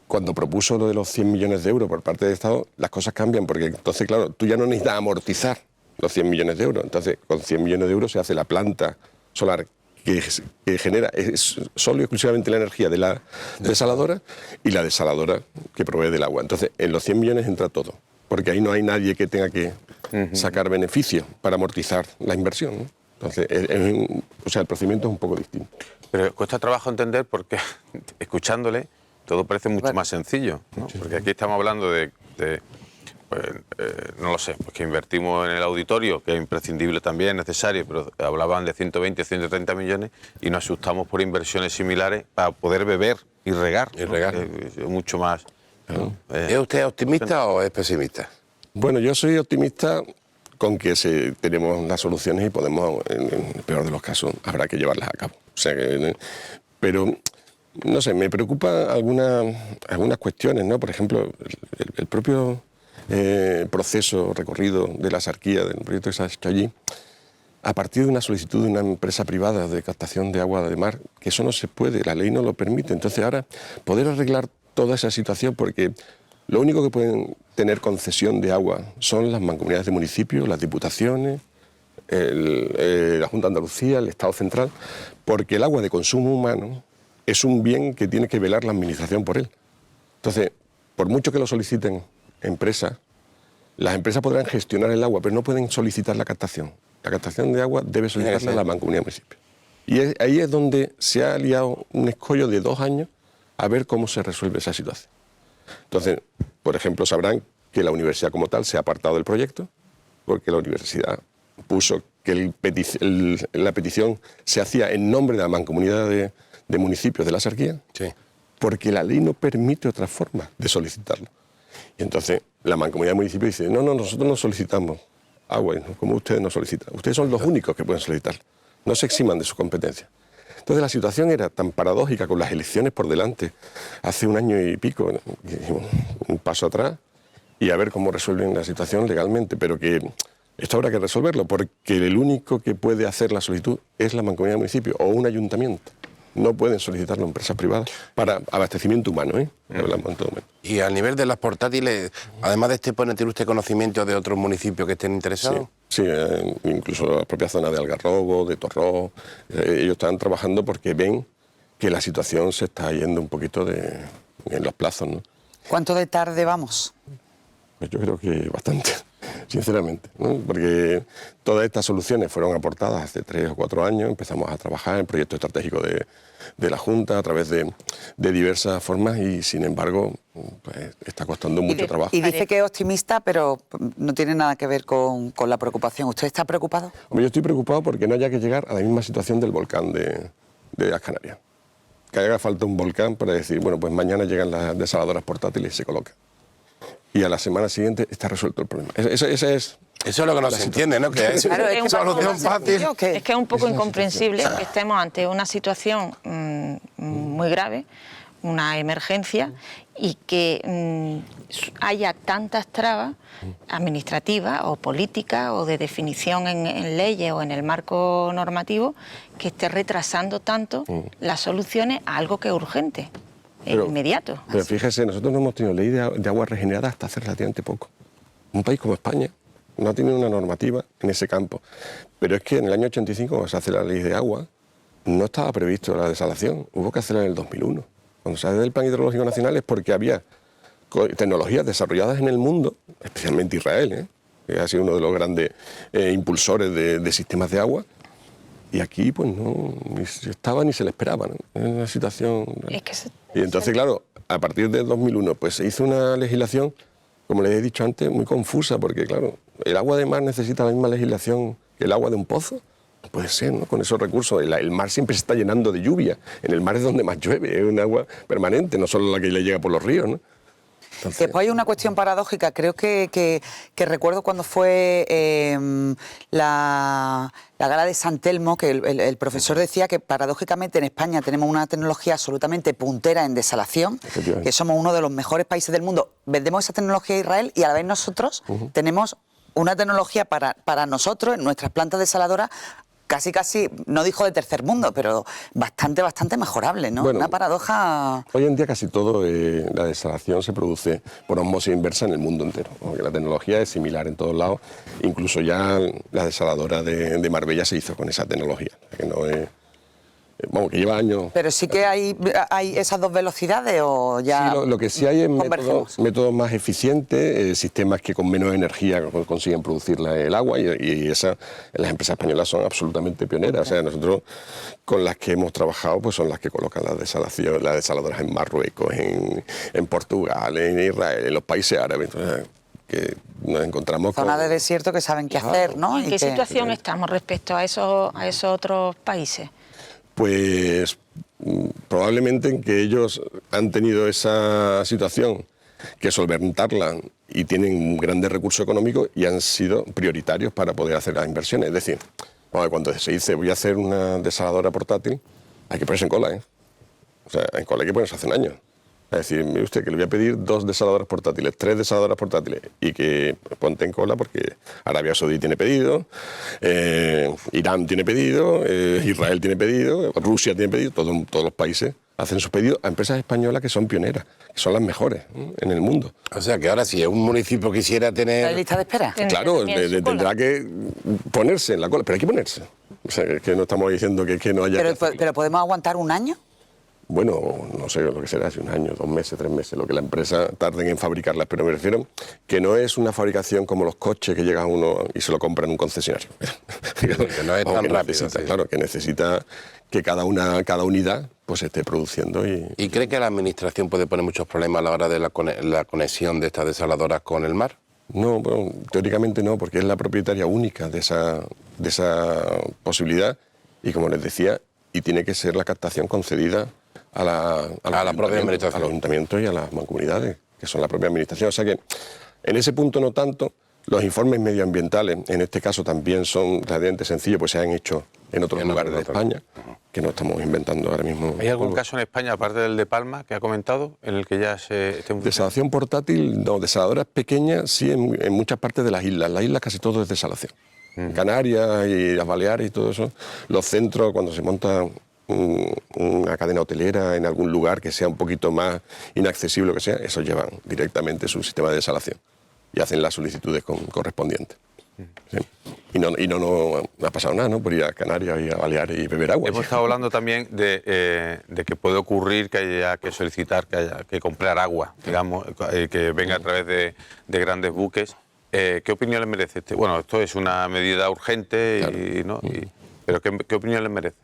Speaker 6: cuando propuso lo de los 100 millones de euros por parte del Estado, las cosas cambian, porque entonces, claro, tú ya no necesitas amortizar los 100 millones de euros. Entonces, con 100 millones de euros se hace la planta solar que genera solo y exclusivamente la energía de la desaladora y la desaladora que provee del agua. Entonces, en los 100 millones entra todo, porque ahí no hay nadie que tenga que sacar beneficio para amortizar la inversión, ¿no? Entonces, el procedimiento es un poco distinto.
Speaker 1: Pero cuesta trabajo entender porque, escuchándole, todo parece mucho más sencillo, ¿no? Porque aquí estamos hablando de pues, no lo sé, pues que invertimos en el auditorio, que es imprescindible también, necesario, pero hablaban de 120, 130 millones y nos asustamos por inversiones similares para poder beber y regar. ¿No? Mucho más. ¿No?
Speaker 3: ¿Es usted optimista o es pesimista?
Speaker 6: Bueno, yo soy optimista con que tenemos las soluciones y podemos, en el peor de los casos, habrá que llevarlas a cabo. O sea pero, no sé, me preocupan algunas cuestiones, ¿no? Por ejemplo, el propio proceso recorrido de la Sarquía, del proyecto que se ha hecho allí, a partir de una solicitud de una empresa privada de captación de agua de mar, que eso no se puede, la ley no lo permite. Entonces ahora poder arreglar toda esa situación, porque lo único que pueden tener concesión de agua son las mancomunidades de municipios, las diputaciones, la Junta de Andalucía, el Estado central, porque el agua de consumo humano es un bien que tiene que velar la administración por él. Entonces, por mucho que lo soliciten empresas, las empresas podrán gestionar el agua, pero no pueden solicitar la captación. La captación de agua debe solicitarla la mancomunidad de municipios. Y ahí es donde se ha liado un escollo de 2 años a ver cómo se resuelve esa situación. Entonces, por ejemplo, sabrán que la universidad como tal se ha apartado del proyecto, porque la universidad puso que la petición se hacía en nombre de la mancomunidad de municipios de la Sarquía,
Speaker 3: sí,
Speaker 6: porque la ley no permite otra forma de solicitarlo. Y entonces la mancomunidad de municipios dice, no, nosotros no solicitamos agua, como ustedes no solicitan. Ustedes son los únicos que pueden solicitarlo. No se eximan de su competencia. Entonces la situación era tan paradójica con las elecciones por delante, hace 1 año y pico, un paso atrás y a ver cómo resuelven la situación legalmente, pero que esto habrá que resolverlo, porque el único que puede hacer la solicitud es la mancomunidad de municipios o un ayuntamiento. No pueden solicitarlo empresas privadas para abastecimiento humano, ¿eh? Hablamos en todo momento.
Speaker 3: Y al nivel de las portátiles, además de Estepona, ¿tiene usted conocimiento de otros municipios que estén interesados?
Speaker 6: Sí, incluso la propia zona de Algarrobo, de Torró, ellos están trabajando porque ven que la situación se está yendo un poquito en los plazos, ¿no?
Speaker 5: ¿Cuánto de tarde vamos?
Speaker 6: Pues yo creo que bastante, sinceramente, ¿no? Porque todas estas soluciones fueron aportadas hace 3 o 4 años, empezamos a trabajar en proyectos estratégicos de la Junta a través de diversas formas y, sin embargo, pues, está costando mucho trabajo.
Speaker 5: Y dice que es optimista, pero no tiene nada que ver con la preocupación. ¿Usted está preocupado?
Speaker 6: Hombre, yo estoy preocupado porque no haya que llegar a la misma situación del volcán de las Canarias. Que haga falta un volcán para decir, bueno, pues mañana llegan las desaladoras portátiles y se colocan. Y a la semana siguiente está resuelto el problema. Eso es lo que no se entiende, ¿no? Que es una solución fácil.
Speaker 4: Es que es un poco incomprensible que estemos ante una situación muy grave, una emergencia, y que haya tantas trabas administrativas o políticas o de definición en leyes o en el marco normativo que esté retrasando tanto las soluciones a algo que es urgente. Inmediato.
Speaker 6: Pero fíjese, nosotros no hemos tenido ley de agua regenerada hasta hace relativamente poco. Un país como España no ha tenido una normativa en ese campo. Pero es que en el año 85, cuando se hace la ley de agua, no estaba previsto la desalación. Hubo que hacerla en el 2001. Cuando se hace el Plan Hidrológico Nacional es porque había tecnologías desarrolladas en el mundo, especialmente Israel, que ha sido uno de los grandes impulsores de sistemas de agua. Y aquí, pues no, ni se estaba ni se le esperaba, ¿no? En una situación...
Speaker 4: Es que
Speaker 6: y entonces, claro, a partir del 2001, pues se hizo una legislación, como les he dicho antes, muy confusa, porque, claro, el agua de mar necesita la misma legislación que el agua de un pozo. No puede ser, ¿no? Con esos recursos. El mar siempre se está llenando de lluvia. En el mar es donde más llueve, es un agua permanente, no solo la que le llega por los ríos, ¿no? Entonces...
Speaker 5: Después hay una cuestión paradójica, creo que recuerdo cuando fue la gala de San Telmo, que el profesor decía que paradójicamente en España tenemos una tecnología absolutamente puntera en desalación, que somos uno de los mejores países del mundo. Vendemos esa tecnología a Israel y a la vez nosotros tenemos una tecnología para nosotros en nuestras plantas desaladoras casi, no dijo de tercer mundo, pero bastante mejorable, ¿no?
Speaker 6: Bueno,
Speaker 5: una paradoja...
Speaker 6: Hoy en día casi todo, la desalación se produce por osmosis inversa en el mundo entero, porque la tecnología es similar en todos lados, incluso ya la desaladora de Marbella se hizo con esa tecnología, que no es... Vamos, que lleva años...
Speaker 5: Pero sí que hay esas dos velocidades o ya...
Speaker 6: Sí, lo que sí hay es
Speaker 5: convergemos.
Speaker 6: métodos más eficientes, sistemas que con menos energía consiguen producir el agua y esas, las empresas españolas son absolutamente pioneras. O sea, nosotros con las que hemos trabajado pues son las que colocan las desaladoras en Marruecos, en Portugal, en Israel, en los países árabes. Entonces, que nos encontramos
Speaker 5: Zona de desierto que saben qué hacer, ¿no?
Speaker 4: ¿En qué situación estamos respecto a esos otros países?
Speaker 6: Pues probablemente en que ellos han tenido esa situación que solventarla y tienen grandes recursos económicos y han sido prioritarios para poder hacer las inversiones. Es decir, cuando se dice voy a hacer una desaladora portátil, hay que ponerse en cola, ¿eh? O sea, en cola hay que ponerse hace un año. Es decir, mire usted que le voy a pedir 2 desaladoras portátiles, 3 desaladoras portátiles y que ponte en cola porque Arabia Saudí tiene pedido, Irán tiene pedido, Israel tiene pedido, Rusia tiene pedido, todos los países hacen sus pedidos a empresas españolas que son pioneras, que son las mejores en el mundo.
Speaker 3: O sea que ahora si un municipio quisiera tener...
Speaker 5: ¿La lista de espera?
Speaker 6: Claro, tendrá que ponerse en la cola, pero hay que ponerse. O sea, es que no estamos diciendo que no haya...
Speaker 5: ¿Pero podemos aguantar un año?
Speaker 6: Bueno, no sé lo que será, si un año, 2 meses, 3 meses, lo que la empresa tarden en fabricarlas, pero me refiero que no es una fabricación como los coches que llega uno y se lo compra en un concesionario.
Speaker 3: Que no es tan rápido. Sí.
Speaker 6: Claro, que necesita que cada unidad pues esté produciendo.
Speaker 3: ¿Y cree que la administración puede poner muchos problemas a la hora de la conexión de estas desaladoras con el mar?
Speaker 6: No, bueno, teóricamente no, porque es la propietaria única de esa posibilidad y como les decía, y tiene que ser la captación concedida a la propia administración, a los ayuntamientos y a las mancomunidades, que son la propia administración. O sea que en ese punto no tanto. Los informes medioambientales, en este caso también son relativamente sencillos, pues se han hecho en otros lugares de España, que no estamos inventando ahora mismo.
Speaker 1: ¿Hay algún caso en España, aparte del de Palma, que ha comentado, en el que ya se esté...
Speaker 6: Desalación portátil, no, desaladoras pequeñas, sí, en muchas partes de las islas. Las islas casi todo es desalación. Canarias y las Baleares y todo eso, los centros, cuando se monta una cadena hotelera en algún lugar que sea un poquito más inaccesible, que sea, eso llevan directamente su sistema de desalación y hacen las solicitudes correspondientes. ¿Sí? Y no ha pasado nada, ¿no? Por ir a Canarias y a Baleares y beber agua.
Speaker 1: Hemos estado hablando también de que puede ocurrir que haya que solicitar, que haya que comprar agua, digamos, que venga a través de grandes buques. ¿Qué opinión les merece? Bueno, esto es una medida urgente, claro. Pero ¿qué opinión les merece?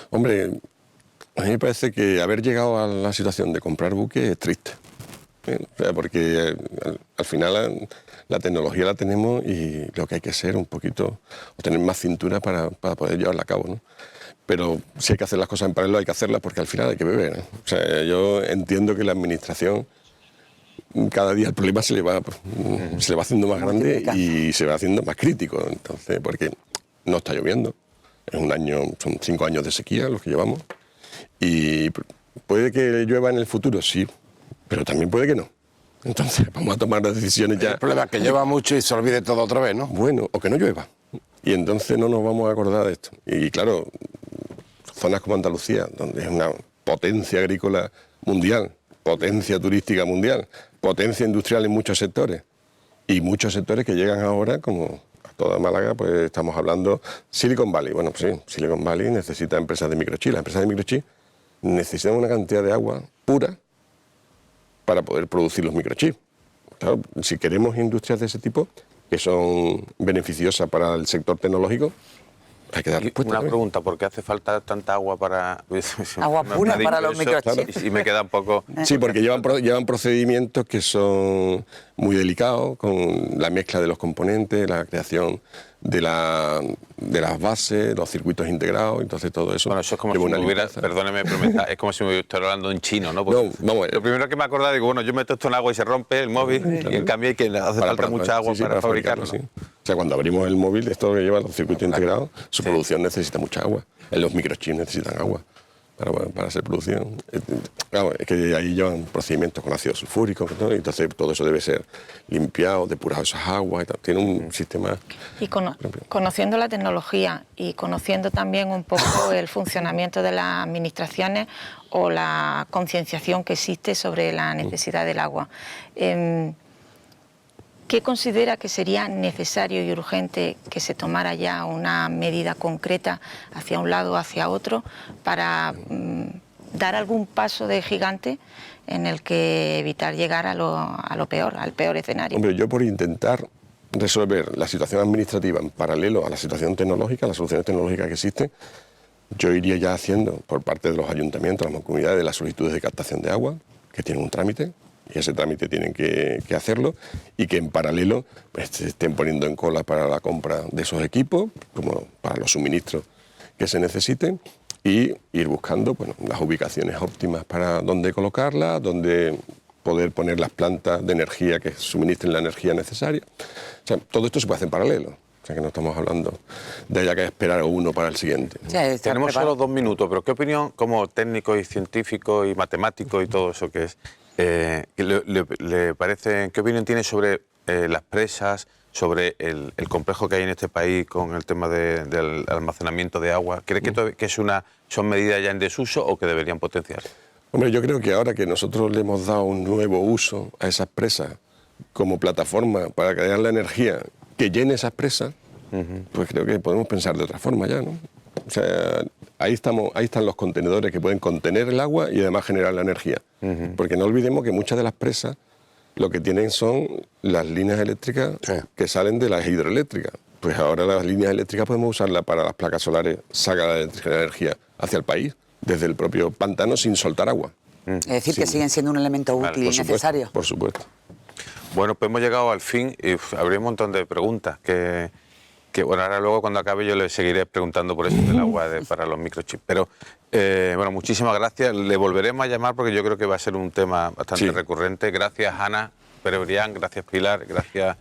Speaker 6: Hombre, a mí me parece que haber llegado a la situación de comprar buques es triste. O sea, porque al final la tecnología la tenemos y lo que hay que hacer un poquito, o tener más cintura para poder llevarla a cabo, ¿no? Pero si hay que hacer las cosas en paralelo, hay que hacerlas porque al final hay que beber, ¿eh? O sea, yo entiendo que la administración, cada día el problema se le va haciendo más grande y se va haciendo más crítico. Entonces, porque no está lloviendo. Es un año, son 5 años de sequía los que llevamos. Y puede que llueva en el futuro, sí, pero también puede que no. Entonces vamos a tomar las decisiones ya.
Speaker 3: El problema es que llueva mucho y se olvide todo otra vez, ¿no?
Speaker 6: Bueno, o que no llueva. Y entonces no nos vamos a acordar de esto. Y claro, zonas como Andalucía, donde es una potencia agrícola mundial, potencia turística mundial, potencia industrial en muchos sectores, y muchos sectores que llegan ahora como... Toda Málaga, pues estamos hablando Silicon Valley. Bueno, pues sí, Silicon Valley necesita empresas de microchip. Las empresas de microchip necesitan una cantidad de agua pura para poder producir los microchips. Claro, si queremos industrias de ese tipo, que son beneficiosas para el sector tecnológico, hay que dar respuesta.
Speaker 1: Una pregunta, ¿por qué hace falta tanta agua para...
Speaker 5: Agua pura para los microchips.
Speaker 1: Y me queda un poco...
Speaker 6: Sí, porque llevan procedimientos que son muy delicados, con la mezcla de los componentes, la creación de las bases, los circuitos integrados, entonces todo eso...
Speaker 1: Bueno, eso es como si me hubiera... Perdóneme, pero es como si me estuviera hablando en chino, ¿no?
Speaker 6: No, vamos,
Speaker 1: lo primero que me acordaba, digo, bueno, yo meto esto en agua y se rompe el móvil, y en cambio hay que hace falta mucha agua para fabricarlo.
Speaker 6: Sí. O sea, cuando abrimos el móvil, esto que lleva los circuitos integrados, su producción necesita mucha agua. Los microchips necesitan agua para hacer producción. Claro, es que ahí llevan procedimientos con ácido sulfúrico, ¿no? Y entonces todo eso debe ser limpiado, depurado esas aguas y tal. Tiene un sistema...
Speaker 4: Y conociendo la tecnología y conociendo también un poco el funcionamiento de las administraciones o la concienciación que existe sobre la necesidad del agua, ¿qué considera que sería necesario y urgente que se tomara ya una medida concreta hacia un lado o hacia otro para dar algún paso de gigante en el que evitar llegar a lo peor, al peor escenario?
Speaker 6: Hombre, yo por intentar resolver la situación administrativa en paralelo a la situación tecnológica, las soluciones tecnológicas que existen, yo iría ya haciendo por parte de los ayuntamientos, las mancomunidades, las solicitudes de captación de agua, que tienen un trámite, y ese trámite tienen que hacerlo, y que en paralelo pues, se estén poniendo en cola para la compra de esos equipos, como para los suministros que se necesiten, y ir buscando bueno, las ubicaciones óptimas para dónde colocarlas, dónde poder poner las plantas de energía que suministren la energía necesaria. O sea, todo esto se puede hacer en paralelo. O sea, que no estamos hablando de haya que esperar uno para el siguiente.
Speaker 1: Sí, tenemos solo 2 minutos, pero ¿qué opinión, como técnico y científico y matemático y todo eso que es, le parece, qué opinión tiene sobre las presas, sobre el complejo que hay en este país con el tema del almacenamiento de agua? ¿Cree que son medidas ya en desuso o que deberían potenciarse?
Speaker 6: Hombre, yo creo que ahora que nosotros le hemos dado un nuevo uso a esas presas como plataforma para crear la energía que llene esas presas, pues creo que podemos pensar de otra forma ya, ¿no? O sea, ahí están los contenedores que pueden contener el agua y además generar la energía. Porque no olvidemos que muchas de las presas lo que tienen son las líneas eléctricas que salen de las hidroeléctricas. Pues ahora las líneas eléctricas podemos usarlas para las placas solares, sacar la energía hacia el país, desde el propio pantano sin soltar agua.
Speaker 5: Es decir, que siguen siendo un elemento útil y necesario.
Speaker 6: Por supuesto.
Speaker 1: Bueno, pues hemos llegado al fin y habría un montón de preguntas que bueno, ahora luego cuando acabe yo le seguiré preguntando por eso del agua para los microchips. Pero bueno, muchísimas gracias. Le volveremos a llamar porque yo creo que va a ser un tema bastante recurrente. Gracias, Ana Pérez Brián, gracias, Pilar, gracias,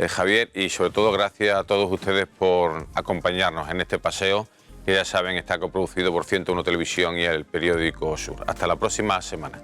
Speaker 1: Javier, y sobre todo gracias a todos ustedes por acompañarnos en este paseo, que ya saben está coproducido por 101 Televisión y el periódico Sur. Hasta la próxima semana.